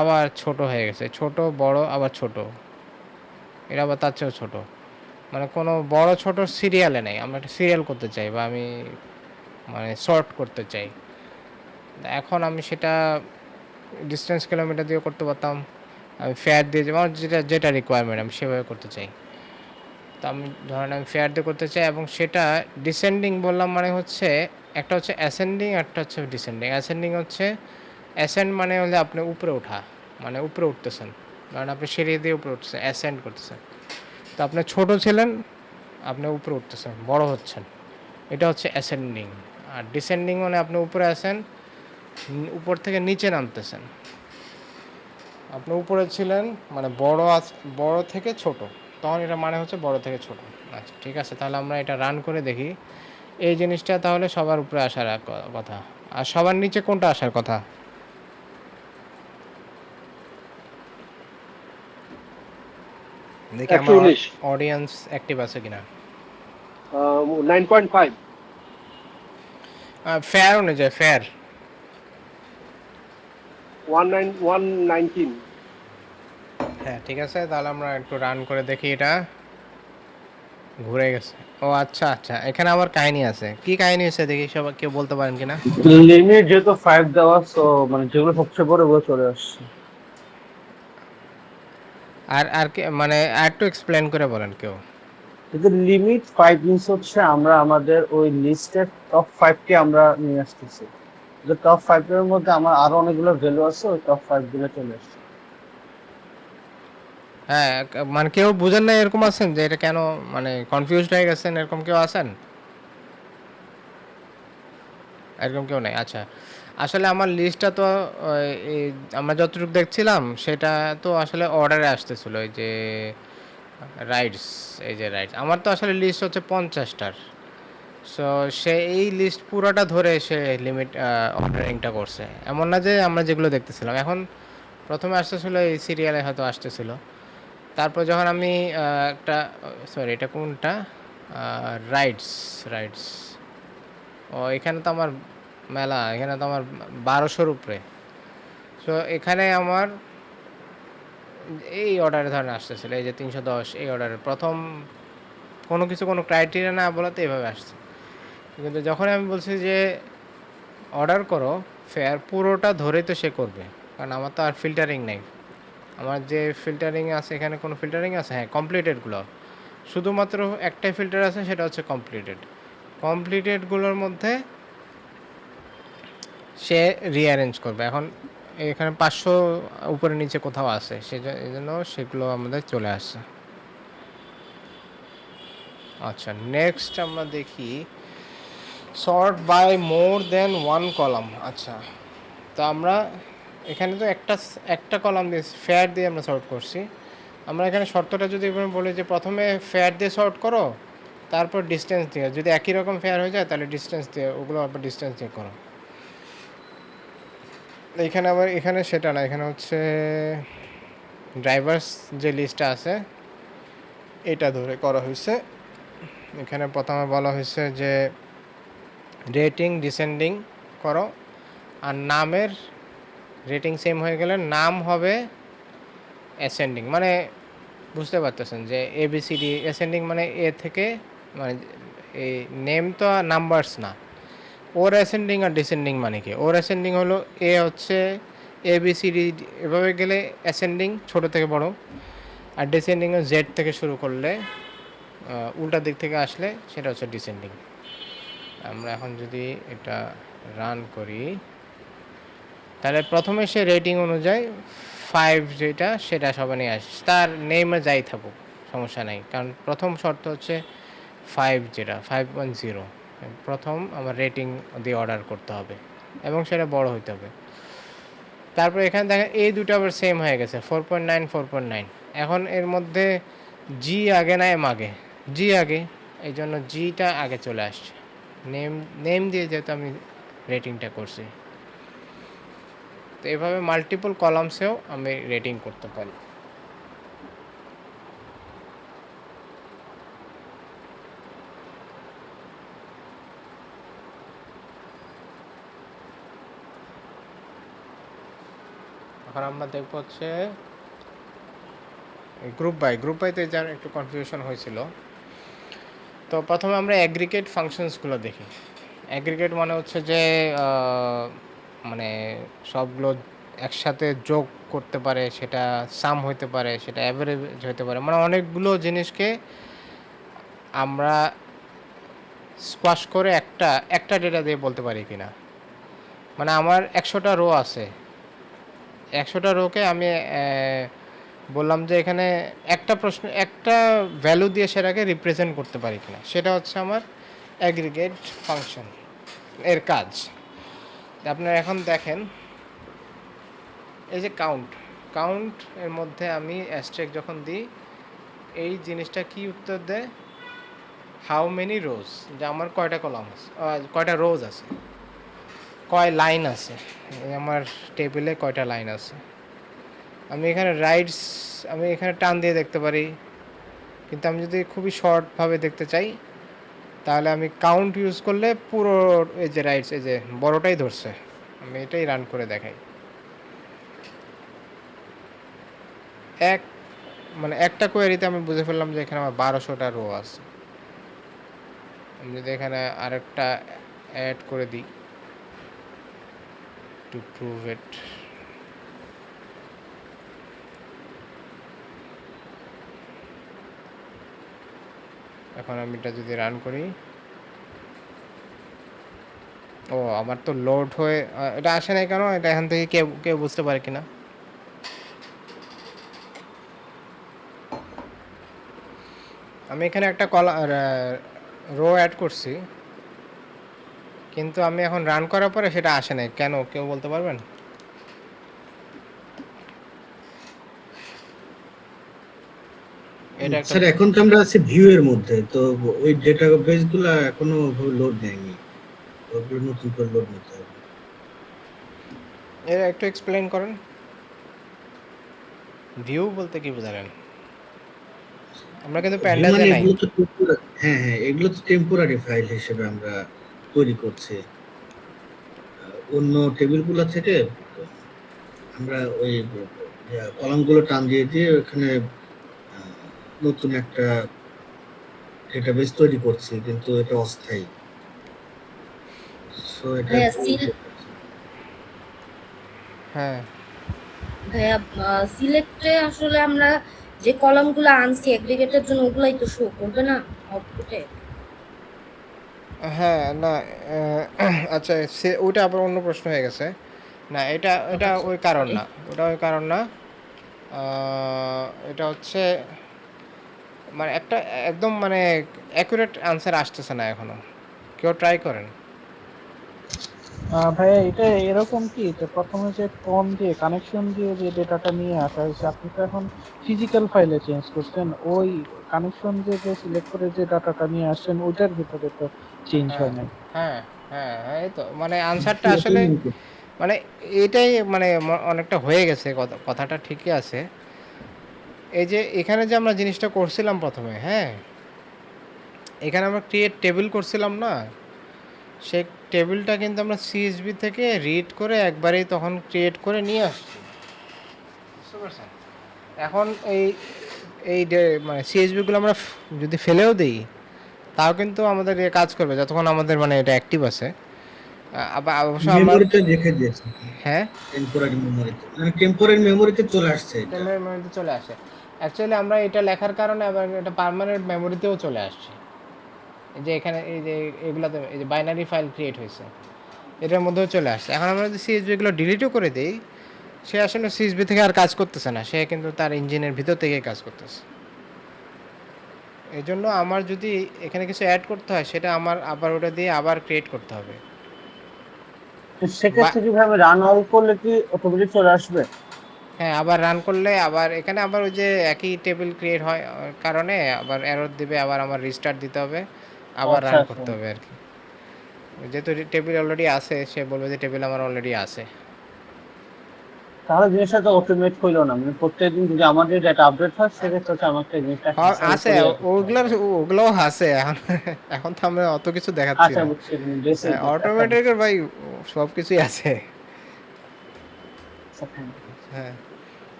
আবার ছোট হয়ে গেছে, ছোট বড় আবার ছোট, এটা আবার তার চেয়েও ছোট। মানে কোনো বড় ছোট সিরিয়ালে নেই। আমরা একটা সিরিয়াল করতে চাই, বা আমি মানে সর্ট করতে চাই। এখন আমি সেটা ডিস্টেন্স কিলোমিটার দিয়ে করতে পারতাম, আমি ফেয়ার দিয়ে, যেমন যেটা যেটা রিকোয়ারমেন্ট আমি সেভাবে করতে চাই। তো আমি ধরেন আমি ফেয়ার দিয়ে করতে চাই, এবং সেটা ডিসেন্ডিং বললাম, মানে হচ্ছে একটা হচ্ছে অ্যাসেন্ডিং, একটা হচ্ছে ডিসেন্ডিং। অ্যাসেন্ডিং হচ্ছে, অ্যাসেন্ড মানে হলে আপনি উপরে ওঠা, মানে উপরে উঠতেছেন, কারণ আপনি সিঁড়ি দিয়ে উপরে উঠতেছেন, অ্যাসেন্ড করতেছেন। তো আপনি ছোট ছিলেন, আপনি উপরে উঠতেছেন, বড় হচ্ছেন, এটা হচ্ছে অ্যাসেন্ডিং। আর ডিসেন্ডিং মানে আপনি উপরে আছেন, উপর থেকে নিচে নামতেছেন। আপনি উপরে ছিলেন মানে বড় থেকে ছোট, তখন এটা মানে হচ্ছে বড় থেকে ছোট। আচ্ছা ঠিক আছে, তাহলে আমরা এটা রান করে দেখি। এই জিনিসটা তাহলে সবার উপরে আসার কথা, আর সবার নিচে কোনটা আসার কথা? দেখি আমার 119, অডিয়েন্স অ্যাক্টিভ আছে কিনা। 9.5, ফেয়ার অনুযায়ী ফেয়ার 119। হ্যাঁ ঠিক আছে, তাহলে আমরা একটু রান করে দেখি। এটা ঘুরে গেছে। ও আচ্ছা আচ্ছা, এখানে আবার কাহিনী আছে। কি কাহিনী আছে দেখি, সবাই কেউ বলতে পারেন কিনা? লিমিট যেহেতু 5 দেওয়া, তো মানে যেগুলো সবচেয়ে বড় ওগুলো চলে আসছে। আর আর কি মানে, আর একটু এক্সপ্লেন করে বলেন কেউ। কিন্তু লিমিট 5 মিনস হচ্ছে আমরা আমাদের ওই লিস্টের টপ 5 কে আমরা নিয়ে আসতেছি। যে টপ 5 এর মধ্যে আমার আরো অনেকগুলো ভ্যালু আছে, ওই টপ 5 গুলো চলে আসছে। হ্যাঁ, মানে কেউ বুঝেন না এরকম আছেন, যে এটা কেন, মানে কনফিউজড হয়ে গেছেন, এরকম কেউ আছেন? এরকম কেউ নেই। আচ্ছা, আসলে আমার লিস্টটা তো এই আমরা যতটুকু দেখছিলাম সেটা তো আসলে অর্ডারে আসতেছিল, এই যে রাইডস, এই যে রাইডস আমার তো আসলে লিস্ট হচ্ছে 50টার। সো সে এই লিস্ট পুরোটা ধরে সে লিমিট অর্ডারিংটা করছে। এমন না যে আমরা যেগুলো দেখতেছিলাম, এখন প্রথমে আসতেছিল এই সিরিয়ালে হয়তো আসতেছিল, তারপর যখন আমি একটা, সরি এটা কোনটা, রাইডস, রাইডস, ও এখানে তো আমার মেলা, এখানে তো আমার 1200-র উপরে। সো এখানে আমার এই অর্ডারের ধরনের আসতেছিল, এই যে 310, এই অর্ডারের প্রথম কোনো কিছু কোনো ক্রাইটেরিয়া না বলাতে এভাবে আসছে। কিন্তু যখন আমি বলছি যে অর্ডার করো ফেয়ার, পুরোটা ধরেই তো সে করবে, কারণ আমার তো আর ফিল্টারিং নেই। আমার যে ফিল্টারিং আছে, এখানে কোনো ফিল্টারিং আছে? হ্যাঁ, কমপ্লিটেডগুলো, শুধুমাত্র একটাই ফিল্টার আছে, সেটা হচ্ছে কমপ্লিটেড। কমপ্লিটেডগুলোর মধ্যে সে রিঅ্যারেঞ্জ করবে। এখন এখানে 500 উপরে নিচে কোথাও আছে, এই জন্য সেগুলো আমাদের চলে আসছে। আচ্ছা, নেক্সট আমরা দেখি sort by more than one column. আচ্ছা, তো আমরা এখানে তো একটা কলাম দিয়ে ফেয়ার দিয়ে আমরা সর্ট করছি। আমরা এখানে শর্তটা যদি এভাবে বলি যে প্রথমে ফেয়ার দিয়ে সর্ট করো, তারপর ডিস্টেন্স দিয়ে, যদি একই রকম ফেয়ার হয়ে যায় তাহলে ডিস্টেন্স দিয়ে, ওগুলো আবার ডিস্টেন্স দিয়ে করো। এখানে আবার এখানে সেটা না, এখানে হচ্ছে ড্রাইভার্স যে লিস্টটা আছে এটা ধরে করা হয়েছে। এখানে প্রথমে বলা হয়েছে যে রেটিং ডিসেন্ডিং করো, আর নামের রেটিং সেম হয়ে গেলে নাম হবে অ্যাসেন্ডিং। মানে বুঝতে পারতেছেন যে ABCD, অ্যাসেন্ডিং মানে এ থেকে, মানে এই নেম তো নাম্বারস না। ওর অ্যাসেন্ডিং আর ডিসেন্ডিং মানে কি? ওর অ্যাসেন্ডিং হলো এ হচ্ছে ABCD এভাবে গেলে অ্যাসেন্ডিং ছোট থেকে বড়, আর ডিসেন্ডিংয়ে জেড থেকে শুরু করলে উল্টা দিক থেকে আসলে সেটা হচ্ছে ডিসেন্ডিং। আমরা এখন যদি এটা রান করি তাহলে প্রথমে সে রেটিং অনুযায়ী 5 যেটা সেটা সবাই নিয়ে আসে, তার নেমে যাই থাকুক সমস্যা নাই, কারণ প্রথম শর্ত হচ্ছে 5 যেটা 510 প্রথম আমার রেটিং দিয়ে অর্ডার করতে হবে এবং সেটা বড় হইতে হবে। তারপর এখানে দেখেন এই দুটো আবার সেম হয়ে গেছে 4.9 4.9। এখন এর মধ্যে জি আগে না এম আগে, জি আগে, এই জন্য জিটা আগে চলে আসছে। নেম দিয়ে যেহেতু আমি রেটিংটা করছি, তো এভাবে মাল্টিপল কলামসেও আমি রেটিং করতে পারি। এখন আমরা দেখব হচ্ছে গ্রুপ বাইতে যার একটু কনফিউশন হয়েছিল। তো প্রথমে আমরা অ্যাগ্রিগেট ফাংশনসগুলো দেখি। অ্যাগ্রিগেট মানে হচ্ছে যে মানে সবগুলো একসাথে যোগ করতে পারে, সেটা সাম হইতে পারে, সেটা অ্যাভারেজ হইতে পারে, মানে অনেকগুলো জিনিসকে আমরা স্কোয়াশ করে একটা ডেটা দিয়ে বলতে পারি কিনা। মানে আমার 100টা রো আছে, 100টা রোকে আমি বললাম যে এখানে একটা ভ্যালু দিয়ে সেটাকে রিপ্রেজেন্ট করতে পারি কিনা, সেটা হচ্ছে আমার অ্যাগ্রিগেট ফাংশন এর কাজ। আপনারা এখন দেখেন এই যে কাউন্ট এর মধ্যে আমি অ্যাস্টেরিস্ক যখন দিই, এই জিনিসটা কি উত্তর দেয়, হাউ মেনি রোজ, যে আমার কয়টা কলাম আছে, কয়টা রোজ আছে, কয় লাইন আছে, এই আমার টেবিলে কয়টা লাইন আছে। আমি এখানে আমি এখানে টান দিয়ে দেখতে পারি, কিন্তু আমি যদি খুবই শর্টভাবে দেখতে চাই তাহলে আমি কাউন্ট ইউজ করলে পুরো এই যে রাইটস, এই যে বড়টাই ধরছে, আমি এটাই রান করে দেখাই। মানে একটা কোয়েরিতে আমি বুঝে ফেললাম যে এখানে আমার 1200টা রো আছে। আমি যদি এখানে আরেকটা অ্যাড করে দিই টু প্রুভ ইট, এখন আমি এটা যদি রান করি, ও আমার তো লোড হয়ে এটা আসে নাই কেন, এটা এখান থেকে কেউ বুঝতে পারে কিনা। আমি এখানে একটা রো অ্যাড করছি, কিন্তু আমি এখন রান করার পরে সেটা আসে নাই কেন, কেউ বলতে পারবেন? এটা একটা স্যার এখন তো আমরা আছি ভিউ এর মধ্যে, তো ওই ডেটাবেস গুলো এখনো লোড নেয়নি, ওগুলো নতুন করে লোড নিতে হবে। এটা একটু এক্সপ্লেইন করেন, ভিউ বলতে কি বোঝালেন? আমরা কিন্তু ভিউ প্যান্ডাসে মানে নাই। এগুলো তো হ্যাঁ হ্যাঁ, এগুলো তো টেম্পোরারি ফাইল হিসেবে আমরা তৈরি করছি অন্য টেবিলগুলো থেকে। আমরা ওই কলামগুলো টান দিয়ে দিয়ে ওখানে নতুন একটা ডেটাবেস তৈরি করছি, কিন্তু এটা অস্থায়ী। সো এটা ভাইয়া হ্যাঁ ভাইয়া সিলেক্টে আসলে আমরা যে কলামগুলো আনছি এগ্রিগেটের জন্য ওগুলাই তো শো করবে না আউটপুটে? হ্যাঁ না আচ্ছা, ওইটা আবার অন্য প্রশ্ন হয়ে গেছে। না, এটা আচ্ছা, ওই কারণ না, ওই কারণ না। এটা হচ্ছে মানে একটা একদম মানে অ্যাকুরেট আনসার আসতেছে না এখনো, কেউ ট্রাই করেন। ভাইয়া এটা এরকম কি যে প্রথমে যে ফোন দিয়ে কানেকশন দিয়ে যে ডেটাটা নিয়ে আসা হয়েছে, আপনি তো এখন ফিজিক্যাল ফাইলে চেঞ্জ করছেন, ওই কানেকশন দিয়ে যে সিলেক্ট করে যে ডাটাটা নিয়ে আসছেন ওইটার ভিতরে তো চেঞ্জ হয় নাই। হ্যাঁ হ্যাঁ হ্যাঁ, এই তো মানে আনসারটা আসলে মানে এটাই মানে অনেকটা হয়ে গেছে, কথাটা ঠিকই আছে। এই যে এখানে যে আমরা জিনিসটা করছিলাম প্রথমে, হ্যাঁ এখানে আমরা ক্রিয়েট টেবিল করছিলাম না, সেই টেবিলটা কিন্তু আমরা সিএসবি থেকে রিড করে একবারেই তখন ক্রিয়েট করে নিয়ে আসছি, বুঝতে পারছেন? এখন এই মানে সিএসবিগুলো আমরা যদি ফেলেও দিই তাও কিন্তু আমাদের কাজ করবে যতক্ষণ আমাদের মানে এটা অ্যাক্টিভ আছে। আবার অবশ্য আমার মেমোরিতে রেখে দিয়েছে, হ্যাঁ টেম্পোরারি মেমোরিতে, মানে টেম্পোরারি মেমোরিতে চলে আসছে এটা। টেম্পোরারি মেমোরিতে চলে আসে। অ্যাকচুয়ালি আমরা এটা লেখার কারণে আবার এটা পার্মানেন্ট মেমোরিতেও চলে আসছে। এই যে এখানে এই যে এগুলাতে এই যে বাইনারি ফাইল ক্রিয়েট হয়েছে এটার মধ্যেও চলে আসছে। এখন আমরা যদি সিএসবিগুলো ডিলিটও করে দিই, সে আসলে সিএসবি থেকে আর কাজ করতেছে না, সে কিন্তু তার ইঞ্জিনের ভিতর থেকেই কাজ করতেছে। এই জন্য আমার যদি এখানে কিছু অ্যাড করতে হয় সেটা আমার আবার ওটা দিয়ে আবার ক্রিয়েট করতে হবে। তো সেক্ষেত্রে কিভাবে রান অল করলে কি অটোমেটিক চলে আসবে? হ্যাঁ, আবার রান করলে আবার এখানে আবার ওই যে একই টেবিল ক্রিয়েট হয় কারণে আবার এরর দিবে, আবার আমার রিস্টার্ট দিতে হবে, আবার আচ্ছা রান আচ্ছা। করতে হবে আর কি। যেহেতু টেবিল অলরেডি আছে, সে বলবে যে টেবিল আমার অলরেডি আছে। তাহলে জিনিসটা তো অটোমেট হইলো না, মানে প্রত্যেকদিন যদি আমাদের ডাটা আপডেট হয় সেক্ষেত্রে হচ্ছে আমাকে জিনিসটা ইনস্টল আছে করে রাখতে হবে। ওগুলোও আছে এখন। এখন তো আমরা অত কিছু দেখাচ্ছি আচ্ছা না। বুঝছি, বেসিক একটা অটোমেটিকের ভাই সব কিছুই আছে। হ্যাঁ,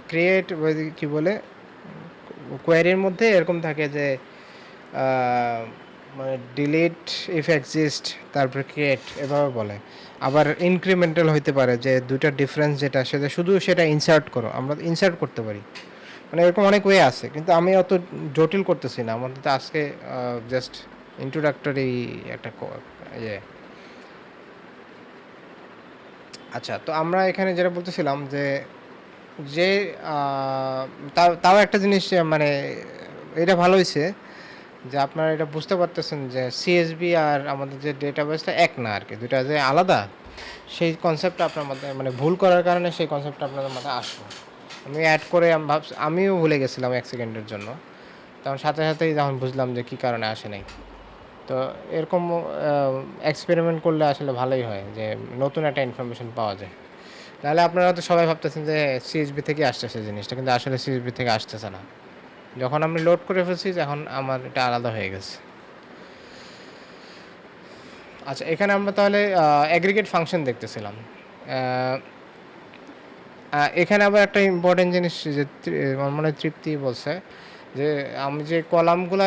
ক্রিয়েট কি বলে কোয়ারির মধ্যে এরকম থাকে যে মানে ডিলিট ইফ এক্সিস্ট তারপর ক্রিয়েট এভাবে বলে। আবার ইনক্রিমেন্টাল হইতে পারে যে দুইটা ডিফারেন্স যেটা সেটা শুধু সেটা ইনসার্ট করো, আমরা ইনসার্ট করতে পারি। মানে এরকম অনেক ওয়ে আছে, কিন্তু আমি অত জটিল করতেছি না, আমাদের তো আজকে জাস্ট ইন্ট্রোডাক্টরি একটা ইয়ে। আচ্ছা, তো আমরা এখানে যেটা বলতেছিলাম যে যে তাও একটা জিনিস মানে এটা ভালো হয়েছে যে আপনারা এটা বুঝতে পারতেছেন যে সিএসবি আর আমাদের যে ডেটাবেসটা এক না আর কি, দুটা যে আলাদা, সেই কনসেপ্টটা আপনার মাথায় মানে ভুল করার কারণে সেই কনসেপ্টটা আপনাদের মাথায় আসলো। আমি অ্যাড করে আমি আমিও ভুলে গেছিলাম 1 সেকেন্ডের জন্য, তখন সাথে সাথেই যখন বুঝলাম যে কী কারণে আসে নাই। তো এরকম এক্সপেরিমেন্ট করলে আসলে ভালোই হয় যে নতুন একটা ইনফরমেশন পাওয়া যায়। তাহলে আপনারা তো সবাই ভাবতেছেন যে সিএসবি থেকে আসতেছে জিনিসটা, কিন্তু আসলে সিএসবি থেকে আসতেছে না। যখন আমি লোড করে ফেলছি এখন আমার এটা আলাদা হয়ে গেছে। আচ্ছা, এখানে আমরা তাহলে অ্যাগ্রিগেট ফাংশন দেখতেছিলাম। এখানে আবার একটা ইম্পর্টেন্ট জিনিস যে আমার মনে হয় তৃপ্তি বলছে যে আমি যে কলামগুলো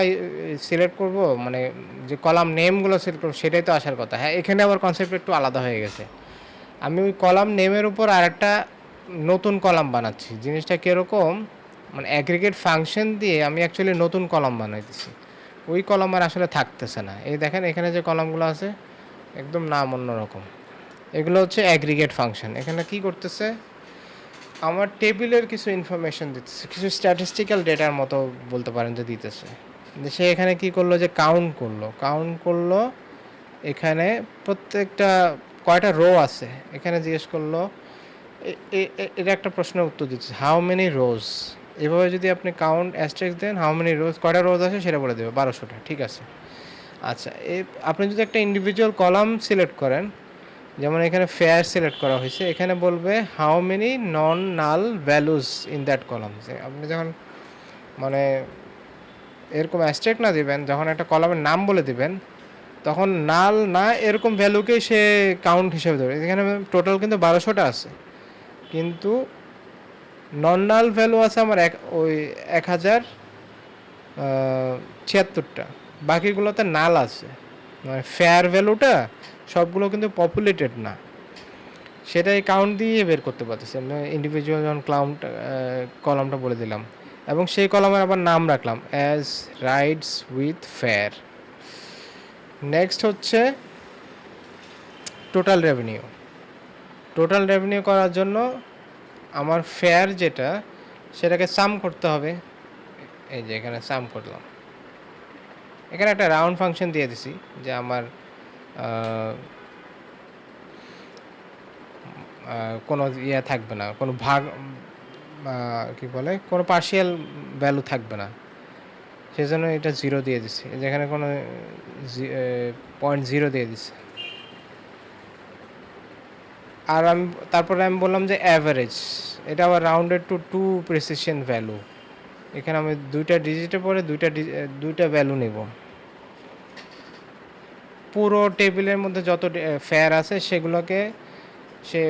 সিলেক্ট করব, মানে যে কলাম নেমগুলো সিলেক্ট করবো সেটাই তো আসার কথা। হ্যাঁ, এখানে আবার কনসেপ্ট একটু আলাদা হয়ে গেছে। আমি ওই কলাম নেমের উপর আরেকটা নতুন কলাম বানাচ্ছি। জিনিসটা কীরকম, মানে অ্যাগ্রিগেট ফাংশন দিয়ে আমি অ্যাকচুয়ালি নতুন কলাম বানাইতেছি, ওই কলাম আর আসলে থাকতেছে না। এই দেখেন এখানে যে কলামগুলো আছে একদম নাম অন্যরকম, এগুলো হচ্ছে অ্যাগ্রিগেট ফাংশন। এখানে কি করতেছে, আমার টেবিলের কিছু ইনফরমেশন দিতেছে, কিছু স্ট্যাটিস্টিক্যাল ডেটার মতো বলতে পারেন যে দিতেছে। সে এখানে কি করলো যে কাউন্ট করলো এখানে প্রত্যেকটা কয়টা রো আছে এখানে জিজ্ঞেস করলো। এটা একটা প্রশ্নের উত্তর দিচ্ছে, হাউ মেনি রোজ। এভাবে যদি আপনি কাউন্ট অ্যাস্টেরিস্ক দেন, হাউ মেনি রোজ, কয়টা রোজ আছে সেটা বলে দেবে, 1200টা, ঠিক আছে। আচ্ছা, আপনি যদি একটা ইন্ডিভিজুয়াল কলাম সিলেক্ট করেন, যেমন এখানে ফেয়ার সিলেক্ট করা হয়েছে, এখানে বলবে how many non null values in that column. আপনি যখন মানে এরকম অ্যাস্ট্রিক্ট না দিবেন, যখন একটা কলামের নাম বলে দিবেন তখন নাল না এরকম ভ্যালুকেই সে কাউন্ট হিসেবে দেবে। এখানে টোটাল কিন্তু 1200টা আছে, কিন্তু নন নাল ভ্যালু আছে আমার ওই 1076টা, বাকিগুলোতে নাল আছে। মানে ফেয়ার ভ্যালুটা সবগুলো কিন্তু পপুলেটেড না, সেটাই কাউন্ট দিয়ে বের করতে পারতেছি। আমি ইন্ডিভিজুয়াল যখন কলামটা বলে দিলাম এবং সেই কলামের আবার নাম রাখলাম as rides with fair. Next হচ্ছে টোটাল রেভিনিউ করার জন্য আমার ফেয়ার যেটা সেটাকে সাম করতে হবে। এই যে এখানে সাম করলাম, এখানে একটা রাউন্ড ফাংশন দিয়ে দিছি যে আমার কোনো ইয়ে থাকবে না, কোনো ভাগ কি বলে কোনো পার্শিয়াল ভ্যালু থাকবে না, সেজন্য এটা 0 দিয়ে দিছি। যেখানে কোনো 0.0 দিয়ে দিছি। আর তারপরে আমি বললাম যে অ্যাভারেজ, এটা আবার রাউন্ডেড টু 2 প্রিসিশন ভ্যালু। এখানে আমি দুইটা ডিজিটের পরে দুইটা ভ্যালু নেব। পুরো টেবিলের মধ্যে যত ফেয়ার আছে সেগুলোকে সে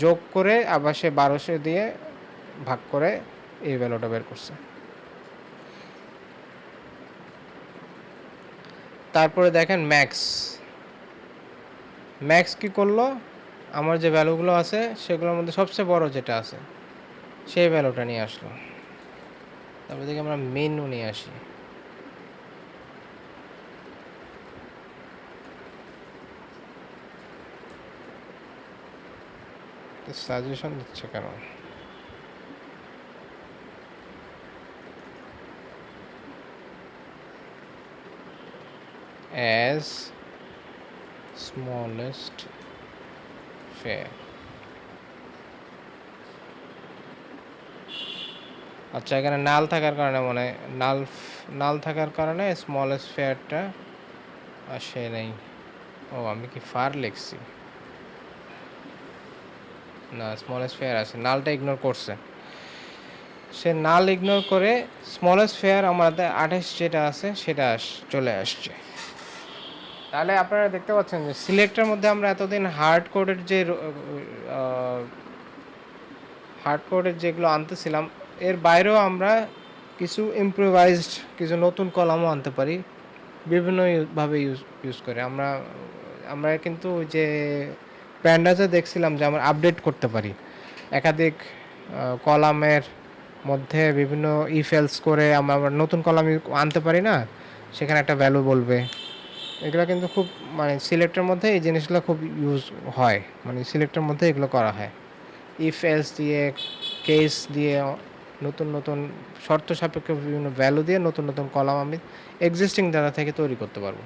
যোগ করে আবার সে 1200 দিয়ে ভাগ করে এই ভ্যালুটা বের করছে। তারপরে দেখেন ম্যাক্স। ম্যাক্স কি করলো, আমার যে ভ্যালুগুলো আছে সেগুলোর মধ্যে সবচেয়ে বড় যেটা আছে সেই ভ্যালুটা নিয়ে আসলো। তারপরে দেখি আমরা মেনু নিয়ে আসি। সাজেশন দিচ্ছে কেন? as smallest fair। আচ্ছা, এখানে নাল থাকার কারণে মনে হয় নাল থাকার কারণে স্মলেস্ট ফেয়ারটা আসে নাই। ও, আমি কি ফার লিখছি? না, স্মলেস্ট ফেয়ার আছে, নালটা ইগনোর করছে। সে নাল ইগনোর করে স্মলেস্ট ফেয়ার আমাদের 28 যেটা আছে সেটা চলে আসছে। তাহলে আপনারা দেখতে পাচ্ছেন যে সিলেক্টের মধ্যে আমরা এতদিন হার্ড কোডের যেগুলো আনতেছিলাম, এর বাইরেও আমরা কিছু ইম্প্রোভাইজড কিছু নতুন কলামও আনতে পারি বিভিন্নভাবে ইউজ করে। আমরা কিন্তু যে প্যান্ডাসে দেখছিলাম যে আমরা আপডেট করতে পারি একাধিক কলামের মধ্যে বিভিন্ন ইফেলস করে আমরা নতুন কলাম আনতে পারি না, সেখানে একটা ভ্যালু বলবে। এগুলো কিন্তু খুব মানে সিলেক্টের মধ্যে এই জিনিসগুলো খুব ইউজ হয়, মানে সিলেক্টের মধ্যে এগুলো করা হয়। ইফ এলস দিয়ে, কেস দিয়ে, নতুন নতুন শর্ত সাপেক্ষে বিভিন্ন ভ্যালু দিয়ে নতুন নতুন কলাম আমি এক্সিস্টিং ডাটা থেকে তৈরি করতে পারবো।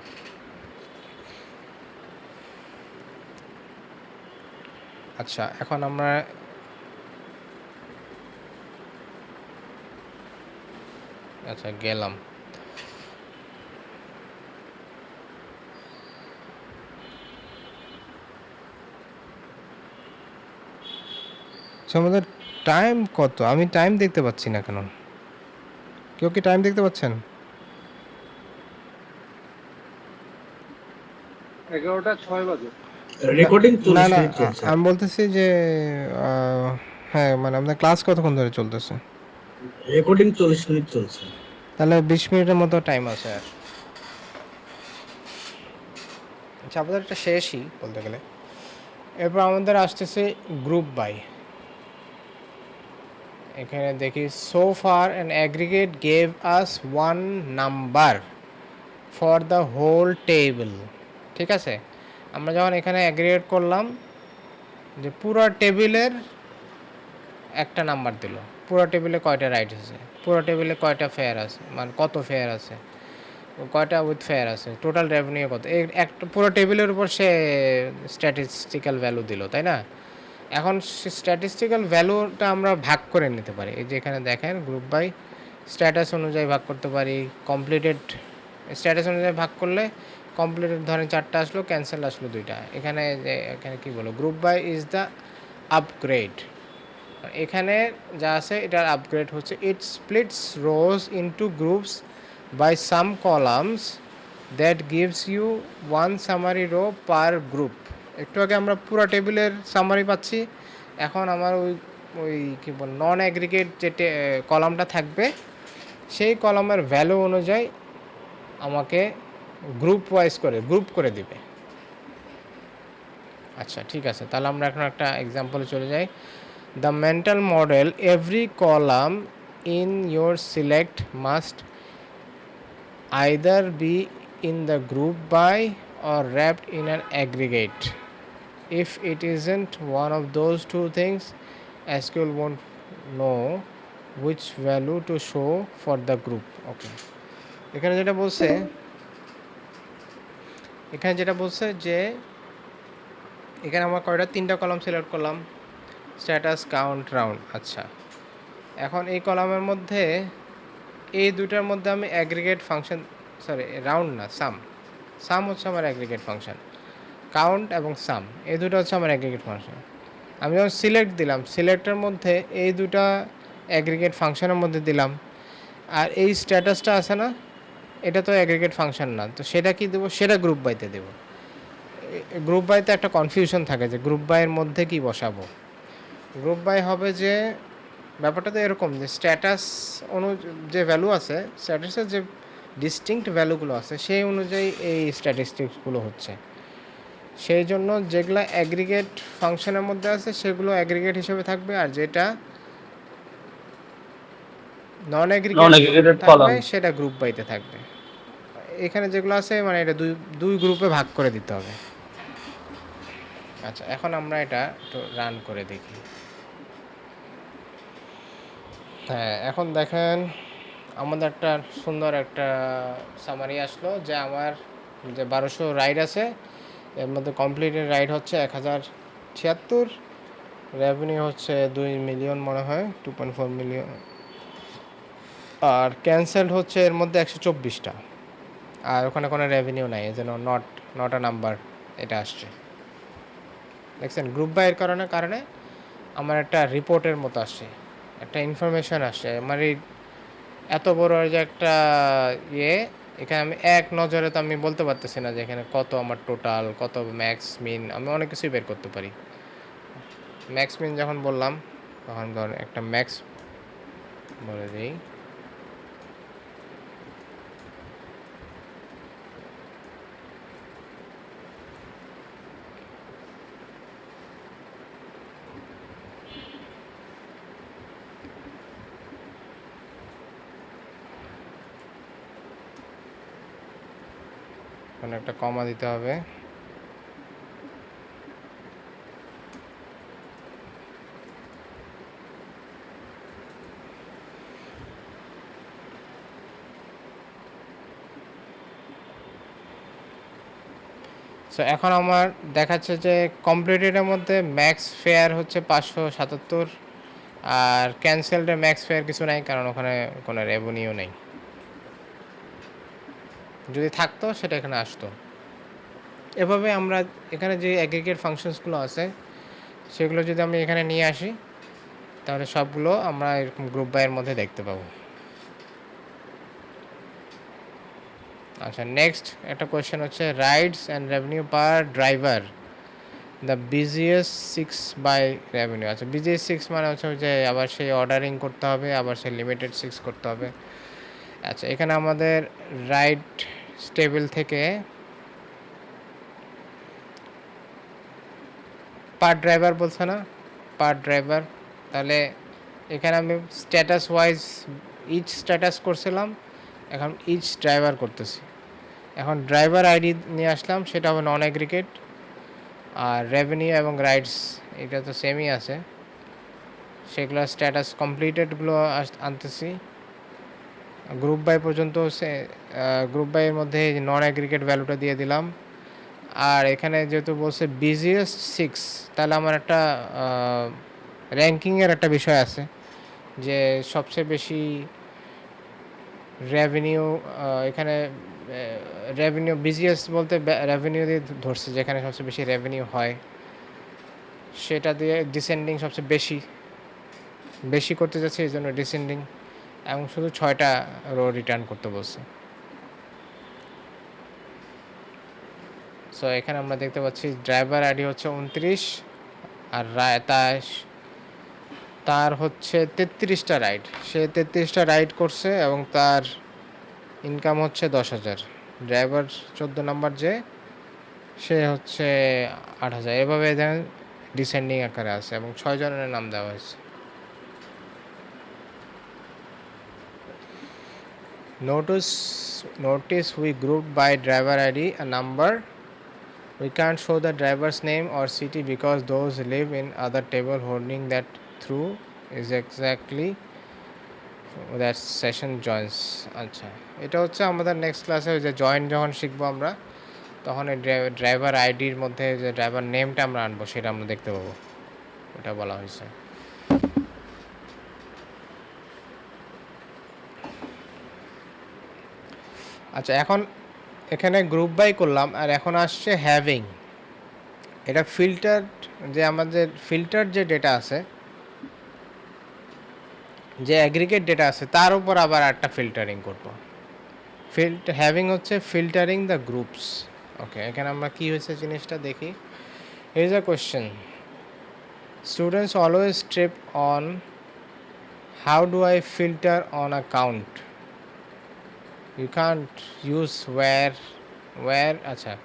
আচ্ছা, এখন আমরা গেলাম। আমাদের টাইম কত? আমি টাইম দেখতে পাচ্ছি না কেন? কেউ কি টাইম দেখতে পাচ্ছেন? 11টা 6 বাজে। রেকর্ডিং না 40 না, মিনিট চলছে। আমি বলতেছি যে হ্যাঁ, মানে আপনার ক্লাস কতক্ষণ ধরে চলতেছে? রেকর্ডিং 40 মিনিট চলছে। তাহলে 20 মিনিটের মতো টাইম আছে আর। আচ্ছা, আমাদের এটা শেষই বলতে গেলে। এরপর আমাদের আসতেছে গ্রুপ বাই। এখানে দেখি so far an aggregate gave us 1 number for the whole table. ঠিক আছে, আমরা যখন এখানে অ্যাগ্রিগেট করলাম যে পুরো টেবিলের একটা নাম্বার দিল। পুরো টেবিলে কয়টা রাইট আছে, পুরো টেবিলে কয়টা ফেয়ার আছে, মানে কত ফেয়ার আছে, কয়টা উইথ ফেয়ার আছে, টোটাল রেভিনিউ কত, এই একটা পুরো টেবিলের উপর সে স্ট্যাটিস্টিক্যাল ভ্যালু দিল, তাই না? এখন স্ট্যাটিস্টিক্যাল ভ্যালুটা আমরা ভাগ করে নিতে পারি। এই যে এখানে দেখেন গ্রুপ বাই স্ট্যাটাস অনুযায়ী ভাগ করতে পারি। কমপ্লিটেড স্ট্যাটাস অনুযায়ী ভাগ করলে কমপ্লিটেড ধরেন 4টা আসলো, ক্যান্সেল আসলো 2টা। এখানে কি বলো, group by is the upgrade. এখানে যা আছে এটার আপগ্রেড হচ্ছে it splits rows into groups by some columns that gives you 1 summary row per group. একটু আগে আমরা পুরো টেবিলের সামারি পাচ্ছি, এখন আমার ওই কী বল নন অ্যাগ্রিগেট যে কলামটা থাকবে সেই কলামের ভ্যালু অনুযায়ী আমাকে গ্রুপ করে দিবে। আচ্ছা, ঠিক আছে, তাহলে আমরা এখন একটা এক্সাম্পলে চলে যাই। The mental model, every column in your select must either be in the group by or wrapped in an aggregate. If it isn't one of those two things, SQL won't know which value to show for the group. Okay, এখানে যেটা বলছে যে এখানে আমরা কয়টা 3টা column select করলাম, status, count, round. আচ্ছা, এখন এই কলামের মধ্যে এই দুটার মধ্যে আমি অ্যাগ্রিগেট ফাংশন, রাউন্ড না, সাম হচ্ছে আমার অ্যাগ্রিগেট ফাংশন। কাউন্ট এবং সাম এই দুটো হচ্ছে আমার অ্যাগ্রিগেট ফাংশন। আমি যখন সিলেক্ট দিলাম, সিলেক্টের মধ্যে এই দুটা অ্যাগ্রিগেট ফাংশনের মধ্যে দিলাম, আর এই স্ট্যাটাসটা আছে না, এটা তো অ্যাগ্রিগেট ফাংশন না, তো সেটা কি দেবো, সেটা গ্রুপ বাইতে দেবো। গ্রুপ বাইতে একটা কনফিউশন থাকে যে গ্রুপ বাইয়ের মধ্যে কি বসাবো। গ্রুপ বাই হবে যে ব্যাপারটা তো এরকম যে স্ট্যাটাস যে ভ্যালু আছে, স্ট্যাটাসের যে ডিস্টিংক্ট ভ্যালুগুলো আছে সেই অনুযায়ী এই স্ট্যাটিস্টিক্সগুলো হচ্ছে। সেই জন্য যেগুলো অ্যাগ্রিগেট ফাংশনের মধ্যে আছে সেগুলো অ্যাগ্রিগেট হিসেবে থাকবে, আর যেটা নন অ্যাগ্রিগেট Non-aggregated থাকবে column. সেটা গ্রুপ বাইতে থাকবে। এখানে যেগুলো আছে মানে এটা দুই গ্রুপে ভাগ করে দিতে হবে। আচ্ছা, এখন আমরা এটা একটু রান করে দেখি। হ্যাঁ, এখন দেখেন আমাদের একটা সুন্দর একটা সামারি আসলো যে আমার যে 1200 রাইড আছে এর মধ্যে কমপ্লিটেড রাইড হচ্ছে 1076, রেভিনিউ হচ্ছে 2 মিলিয়ন মনে হয়, 2.4 মিলিয়ন, আর ক্যান্সেলড হচ্ছে এর মধ্যে 124টা, আর ওখানে কোনো রেভিনিউ নাই, এই জন্য নট আ নাম্বার এটা আসছে। দেখছেন গ্রুপ বাইয়ের কারণে আমার একটা রিপোর্টের মতো আসছে, একটা ইনফরমেশন আসছে। আমার এই এত বড় যে একটা ইয়ে, এখানে আমি এক নজরে তো আমি বলতে পারতেছি না যে এখানে কত আমার টোটাল, কত ম্যাক্স মিন, আমি অনেক কিছুই বের করতে পারি। ম্যাক্স মিন যখন বললাম তখন ধর একটা ম্যাক্স বলে দিই, ওখানে একটা কমা দিতে হবে। সো এখন আমার দেখাচ্ছে যে কমপ্লিটেডের মধ্যে ম্যাক্স ফেয়ার হচ্ছে 577, আর ক্যান্সেলডে ম্যাক্স ফেয়ার কিছু নাই কারণ ওখানে কোনো রেভিনিউ নেই। যদি থাকতো সেটা এখানে আসতো। এভাবে আমরা এখানে যে অ্যাগ্রিগেট ফাংশনসগুলো আছে সেগুলো যদি আমি এখানে নিয়ে আসি তাহলে সবগুলো আমরা এরকম গ্রুপ বাইয়ের মধ্যে দেখতে পাবো। আচ্ছা, নেক্সট একটা কোয়েশ্চেন হচ্ছে rides and revenue per driver the biggest 6 by revenue. আচ্ছা, বিজিএস 6 মানে হচ্ছে যে আবার সেই অর্ডারিং করতে হবে, আবার সেই লিমিটেড 6 করতে হবে। আচ্ছা, এখানে আমাদের রাইড টেবিল থেকে পার ড্রাইভার বলছে না, পার ড্রাইভার, তাহলে এখানে আমি স্ট্যাটাস ওয়াইজ ইচ স্ট্যাটাস করছিলাম, এখন ইচ ড্রাইভার করতেছি। এখন ড্রাইভার আইডি নিয়ে আসলাম, সেটা হবে নন অ্যাগ্রিগেট, আর রেভিনিউ এবং রাইডস এটা তো সেমই আছে, সেগুলো স্ট্যাটাস কমপ্লিটেডগুলো আনতেছি। গ্রুপ বাই পর্যন্ত গ্রুপ বাইয়ের মধ্যে নন অ্যাগ্রিগেট ভ্যালুটা দিয়ে দিলাম। আর এখানে যেহেতু বলছে বিজিএস্ট 6, তাহলে আমার একটা র্যাঙ্কিংয়ের একটা বিষয় আছে যে সবচেয়ে বেশি রেভিনিউ, এখানে রেভিনিউ বিজিএস বলতে রেভিনিউ দিয়ে ধরছে, যেখানে সবচেয়ে বেশি রেভিনিউ হয় সেটা দিয়ে ডিসেন্ডিং সবচেয়ে বেশি করতে যাচ্ছে, এই জন্য ডিসেন্ডিং, এবং শুধু 6টা রো রিটার্ন করতে বলছে। সো এখানে আমরা দেখতে পাচ্ছি ড্রাইভার আইডি হচ্ছে 29, আর তার হচ্ছে 33টা রাইড, সে 33টা রাইড করছে এবং তার ইনকাম হচ্ছে 10,000। ড্রাইভার 14 নাম্বার যে, সে হচ্ছে 8,000। এভাবে দেখেন ডিসেন্ডিং আকারে আছে এবং 6 জনের নাম দেওয়া হয়েছে। Notice we grouped by driver ID a number. We can't show the driver's name or city because those live in other table. Holding that through is exactly that session joins. আচ্ছা, এটা হচ্ছে আমাদের নেক্সট ক্লাসে যে join যখন শিখবো আমরা, তখন এই ড্রাইভার আইডির মধ্যে যে ড্রাইভার নেমটা আমরা আনবো সেটা আমরা দেখতে পাবো, এটা বলা হয়েছে। আচ্ছা, এখন এখানে গ্রুপ বাই করলাম, আর এখন আসছে হ্যাভিং। এটা ফিল্টার, যে আমাদের ফিল্টার যে ডেটা আছে, যে অ্যাগ্রিগেট ডেটা আছে তার উপর আবার একটা ফিল্টারিং করব। হ্যাভিং হচ্ছে ফিল্টারিং দ্য গ্রুপস। ওকে, এখানে আমরা কী হয়েছে জিনিসটা দেখি। Here is a question, students always trip on how do I filter on a count. You can't use acha,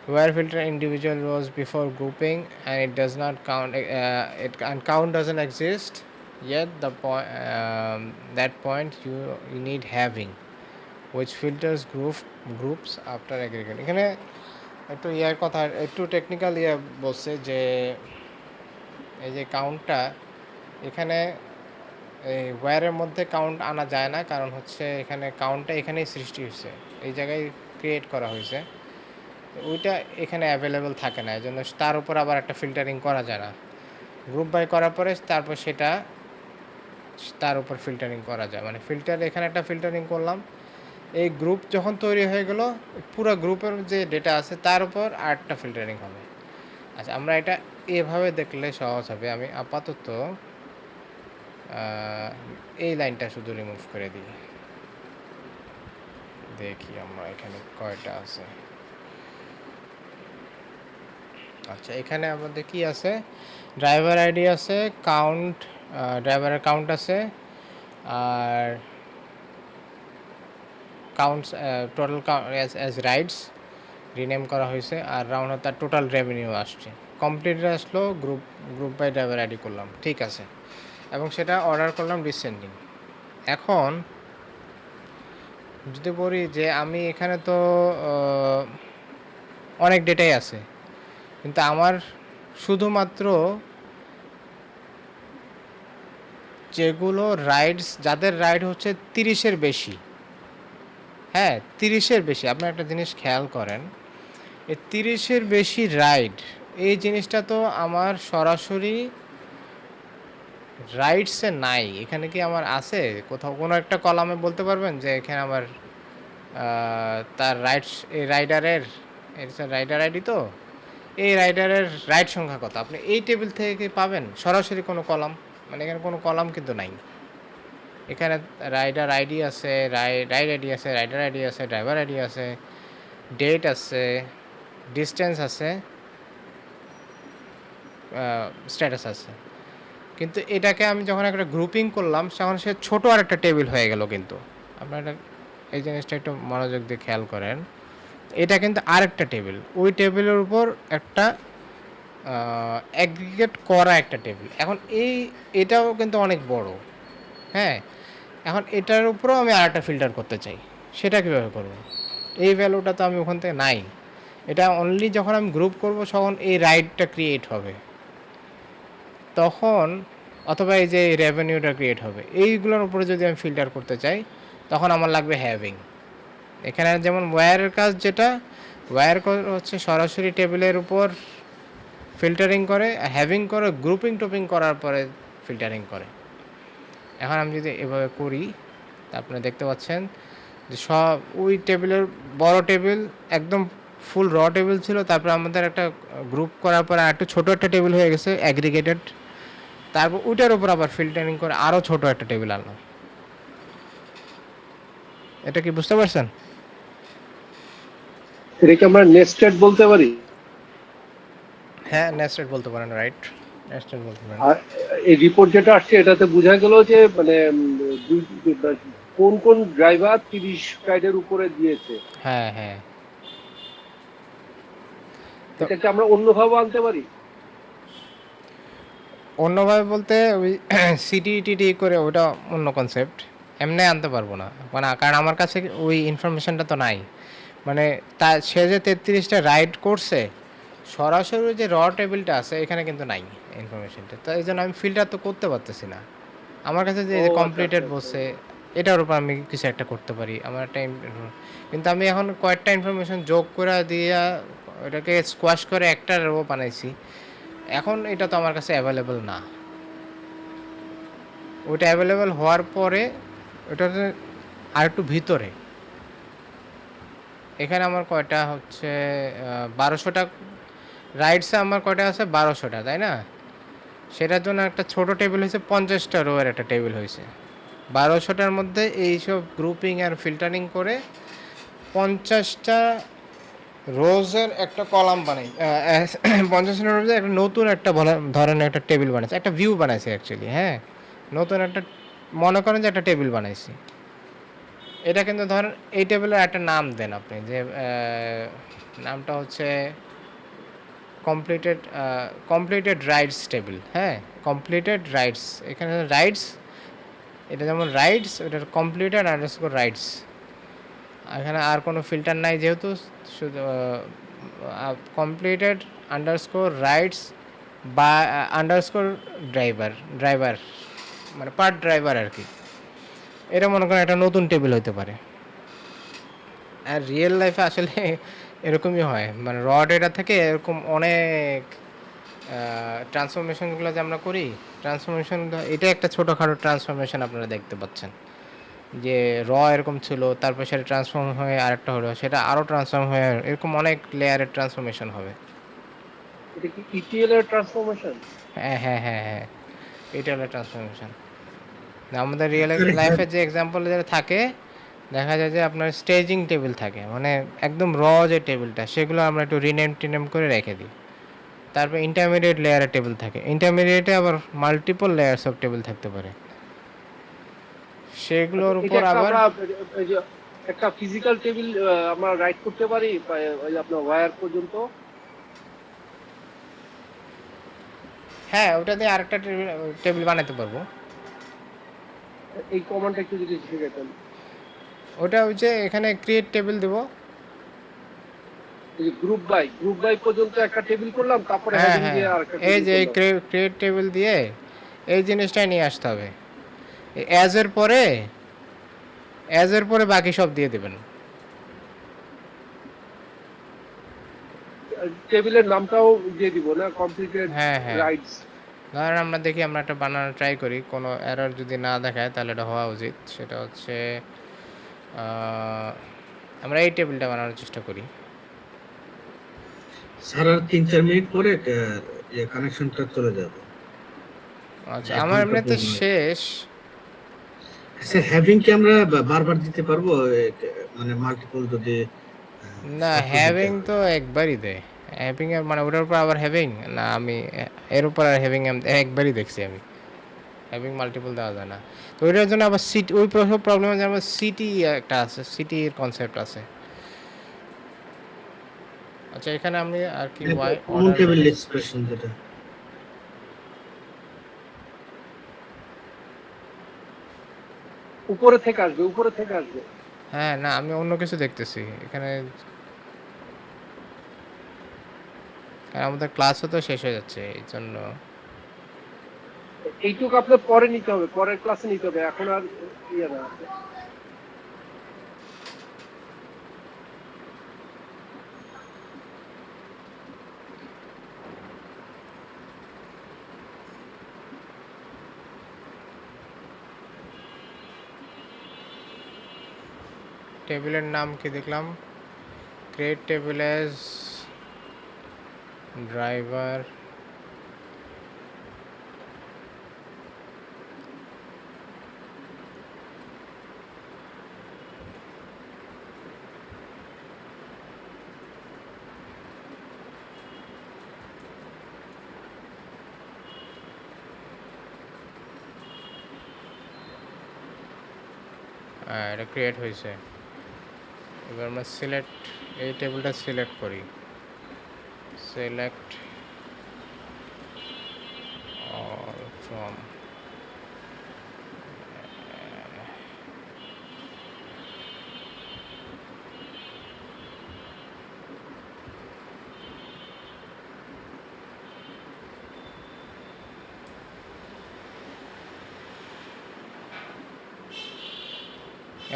where filter individual rows before grouping, and it does not count. And count doesn't exist yet. That point you need having, which filters groups after aggregate. এখানে একটু ইয়ার কথা, একটু technical ইয়ে বলছে যে এই যে কাউন্টটা এখানে এই ওয়্যারের মধ্যে কাউন্ট আনা যায় না, কারণ হচ্ছে এখানে কাউন্টটা এখানেই সৃষ্টি হয়েছে, এই জায়গায় ক্রিয়েট করা হয়েছে, ওইটা এখানে অ্যাভেলেবেল থাকে না, এই জন্য তার উপর আবার একটা ফিল্টারিং করা যায় না। গ্রুপ বাই করার পরে তারপর সেটা তার উপর ফিল্টারিং করা যায়, মানে এখানে একটা ফিল্টারিং করলাম, এই গ্রুপ যখন তৈরি হয়ে গেল পুরো গ্রুপের যে ডেটা আছে তার উপর আরেকটা ফিল্টারিং হবে। আচ্ছা, আমরা এটা এভাবে দেখলে সহজ হবে। আমি আপাতত এই লাইনটা শুধু রিমুভ করে দিই, দেখি আমরা এখানে কয়টা আছে। আচ্ছা, এখানে আমাদের কি আছে, ড্রাইভার আইডি আছে, কাউন্ট, ড্রাইভারের কাউন্ট আছে, আর counts total as rides rename করা হয়েছে, আর রাউন্ড তার টোটাল রেভিনিউ আসছে। কমপ্লিট আসলো, গ্রুপ বাই ড্রাইভার আইডি করলাম, ঠিক আছে, এবং সেটা অর্ডার করলাম ডিসেন্ডিং। এখন যদি বলি যে আমি এখানে তো অনেক ডেটাই আছে, কিন্তু আমার শুধুমাত্র যেগুলো রাইডস, যাদের রাইড হচ্ছে 30-এর বেশি, হ্যাঁ 30-এর বেশি, আপনি একটা জিনিস খেয়াল করেন, এই 30-এর বেশি রাইড, এই জিনিসটা তো আমার সরাসরি রাইডসে নাই। এখানে কি আমার আছে কোথাও কোনো একটা কলামে বলতে পারবেন যে এখানে আমার তার রাইডস, এই রাইডারের রাইডার আইডি, তো এই রাইডারের রাইড সংখ্যা কত আপনি এই টেবিল থেকে পাবেন সরাসরি কোনো কলাম, মানে এখানে কোনো কলাম কিন্তু নাই। এখানে রাইডার আইডি আছে, রাইড আইডি আছে, রাইডার আইডি আছে, ড্রাইভার আইডি আছে, ডেট আছে, ডিস্টেন্স আছে, স্ট্যাটাস আছে, কিন্তু এটাকে আমি যখন একটা গ্রুপিং করলাম তখন সে ছোটো আর একটা টেবিল হয়ে গেল। কিন্তু আপনারা এই জিনিসটা একটু মনোযোগ দিয়ে খেয়াল করেন, এটা কিন্তু আরেকটা টেবিল, ওই টেবিলের উপর একটা অ্যাগ্রিগেট করা একটা টেবিল। এখন এটাও কিন্তু অনেক বড়, হ্যাঁ, এখন এটার উপরেও আমি আরেকটা ফিল্টার করতে চাই, সেটা কীভাবে করব? এই ভ্যালুটা তো আমি ওখান থেকে নাই, এটা অনলি যখন আমি গ্রুপ করব তখন এই রাইডটা ক্রিয়েট হবে তখন, অথবা এই যে রেভিনিউটা ক্রিয়েট হবে, এইগুলোর উপরে যদি আমি ফিল্টার করতে চাই তখন আমার লাগবে হ্যাভিং। এখানে যেমন ওয়্যারের কাজ, যেটা ওয়্যার হচ্ছে সরাসরি টেবিলের উপর ফিল্টারিং করে, হ্যাভিং করে গ্রুপিং টুপিং করার পরে ফিল্টারিং করে। এখন আমি যদি এভাবে করি তা আপনারা দেখতে পাচ্ছেন যে সব ওই টেবিলের বড় টেবিল একদম ফুল র টেবিল ছিল, তারপর আমাদের একটা গ্রুপ করার পরে একটু ছোটো একটা টেবিল হয়ে গেছে অ্যাগ্রিগেটেড, তারপর ওইটার উপর আবার ফিল্টারিং করে আরও ছোটো একটা টেবিল আনলাম। এটা কি বুঝতে পারছেন? এটাকে আমরা নেস্টেড বলতে পারি। হ্যাঁ, নেস্টেড বলতে পারেন, রাইট, নেস্টেড বলতে পারেন। আর এই রিপোর্ট যেটা আসছে এটাতে বোঝা গেল যে মানে কোন কোন ড্রাইভার 30 রাইডের উপরে দিয়েছে। হ্যাঁ হ্যাঁ, এটাকে আমরা অন্যভাবে আনতে পারি। অন্যভাবে বলতে ওই সিটিটিটি করে ওটা অন্য কনসেপ্ট, এমনি আনতে পারবো না, মানে কারণ আমার কাছে ওই ইনফরমেশনটা তো নাই, মানে তা সে যে 33টা রাইড করছে সরাসরি যে র টেবিলটা আছে এখানে কিন্তু নাই ইনফরমেশনটা, তো এই জন্য আমি ফিল্টার তো করতে পারতেছি না। আমার কাছে যে কমপ্লিটেড বসে এটার উপর আমি কিছু একটা করতে পারি, আমার একটা কিন্তু আমি এখন কয়েকটা ইনফরমেশন যোগ করে দিয়ে ওটাকে স্কোয়াশ করে একটা রো বানাইছি, এখন এটা তো আমার কাছে অ্যাভেলেবল না। ওইটা অ্যাভেলেবল হওয়ার পরে ওটাতে আর একটু ভিতরে এখানে আমার কয়টা হচ্ছে 1200টা রাইডসে আমার কয়টা আছে 1200টা, তাই না? সেটার জন্য একটা ছোট টেবিল হয়েছে, 50টা রোয়ের একটা টেবিল হয়েছে। 1200টার মধ্যে এইসব গ্রুপিং আর ফিল্টারিং করে 50টা রোজের একটা কলাম বানাই, 50টা রোজের একটা নতুন একটা ধরনের একটা টেবিল বানাইছে, একটা ভিউ বানাইছে অ্যাকচুয়ালি, হ্যাঁ, নতুন একটা মনে করেন যে একটা টেবিল বানাইছি। এটা কিন্তু ধরেন এই টেবিলের একটা নাম দেন আপনি যে নামটা হচ্ছে কমপ্লিটেড রাইডস টেবিল। হ্যাঁ, কমপ্লিটেড রাইডস, এখানে রাইডস, এটা যেমন রাইডস, ওটার কমপ্লিটেড আন্ডারস্কোর রাইডস। এখানে আর কোনো ফিল্টার নাই যেহেতু, শুধু কমপ্লিটেড আন্ডারস্কোর রাইডস বা আন্ডারস্কোর ড্রাইভার মানে পার্ট ড্রাইভার আর কি। এটা মনে করেন একটা নতুন টেবিল হতে পারে। আর রিয়েল লাইফে আসলে এরকমই হয়, মানে র ডেটা থেকে এরকম অনেক ট্রান্সফরমেশনগুলো যে আমরা করি, ট্রান্সফরমেশন এটা একটা ছোটোখাটো ট্রান্সফরমেশন আপনারা দেখতে পাচ্ছেন যে এরকম ছিল, তারপর সেটা ট্রান্সফর্ম হয়ে আরেকটা হলো, সেটা আরও ট্রান্সফর্ম হয়ে এরকম অনেক লেয়ারের ট্রান্সফরমেশন হবে। এটা কি ইটিএল এর ট্রান্সফরমেশন? হ্যাঁ হ্যাঁ হ্যাঁ হ্যাঁ, এটা হলো ট্রান্সফরমেশন। আমাদের রিয়েল Correct, লাইফের যে এক্সাম্পল যেটা থাকে, দেখা যায় যে আপনার স্টেজিং টেবিল থাকে, মানে একদম যে টেবিলটা, সেগুলো আমরা একটু টিনেম করে রেখে দিই। তারপর ইন্টারমিডিয়েট লেয়ারের টেবিল থাকে, ইন্টারমিডিয়েটে আবার মাল্টিপল লেয়ার্স অফ টেবিল থাকতে পারে, সেগুলোর এটা উপর একটা আবার। আমরা এই যে একটা ফিজিক্যাল টেবিল আমরা রাইট করতে পারি ওই আপনার ওয়্যার পর্যন্ত। হ্যাঁ, ওটা দিয়ে আরেকটা টেবিল বানাতে পারবো। এই কমান্ডটা একটু যদি শিখাতেন। ওটা হচ্ছে এখানে ক্রিয়েট টেবিল দেবো। এই যে গ্রুপ বাই পর্যন্ত একটা টেবিল করলাম, তারপরে হ্যাঁ হেডিং হ্যাঁ, দিয়ে আরেকটা এই টেবিল যে এই করলাম। ক্রিয়েট টেবিল দিয়ে এই জিনিসটাই নিয়ে আসতে হবে। অ্যাজ এর পরে বাকি সব দিয়ে দেবেন। টেবিলের নামটাও দিয়ে দিব না, কমপ্লিটেড হ্যাঁ হ্যাঁ, রাইডস। ধরেন আমরা দেখি, আমরা একটা বানানো ট্রাই করি, কোনো এরর যদি না দেখায় তাহলে এটা হওয়া উচিত। সেটা হচ্ছে আমরা এই টেবিলটা বানানোর চেষ্টা করি। স্যার আর 3-4 মিনিট পরে কানেকশনটা চলে যাবে। আচ্ছা, 1 আমার ঘন্টা এমনিতে পর নয়। শেষ। স্যার হ্যাভিং কি আমরা বারবার দিতে পারবো? মানে মাল্টিপল যদি না, শর্ত দিতে হ্যাভিং হয়। তো একবারই দেয়। হ্যাভিং এর মানে ওটার উপর আবার হ্যাভিং না, আমি এর উপর আর হ্যাভিং একবারই দেখছি আমি। হ্যাভিং মাল্টিপল দেওয়া যায় না। তো ওইটার জন্য আবার সিটি, ওই প্রবলেমের জন্য আবার সিটি একটা আছে, সিটির কনসেপ্ট আছে। আচ্ছা, এখানে আমি আর কি ওয়াই কমন অর্ডার টেবিল এক্সপ্রেশন যেটা। উপরে থেকে আসবে। হ্যাঁ, না আমি অন্য কিছু দেখতেছি এখানে, কারণ আমাদের ক্লাসও তো শেষ হয়ে যাচ্ছে এই জন্য। এইটুকু আপনার পরে নিতে হবে, পরের ক্লাসে নিতে হবে, এখন আর ইয়ে না। টেবিলের নাম কি দেখলাম, ক্রিয়েট টেবিল এজ ড্রাইভার। এটা ক্রিয়েট হয়েছে। এবার আমরা এই টেবিলটা সিলেক্ট করি, সিলেক্ট অল ফ্রম।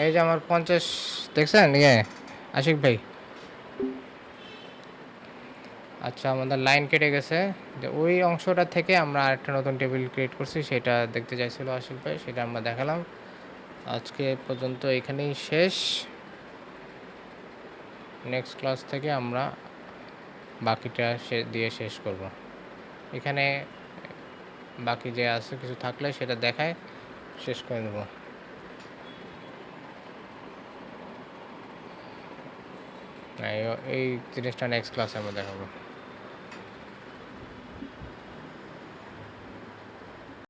এই যে আমার 50 দেখছেন আশিক ভাই। আচ্ছা, আমাদের লাইন কেটে গেছে, যে ওই অংশটা থেকে আমরা আরেকটা নতুন টেবিল ক্রিয়েট করছি, সেটা দেখতে চাইছিল আশিক ভাই, সেটা আমরা দেখালাম। আজকে পর্যন্ত এখানেই শেষ। নেক্সট ক্লাস থেকে আমরা বাকিটা দিয়ে শেষ করব। এখানে বাকি যে আছে কিছু থাকলে সেটা দেখায় শেষ করে দেব। এই জিনিসটা নেক্সট ক্লাসে আমরা দেখাবো।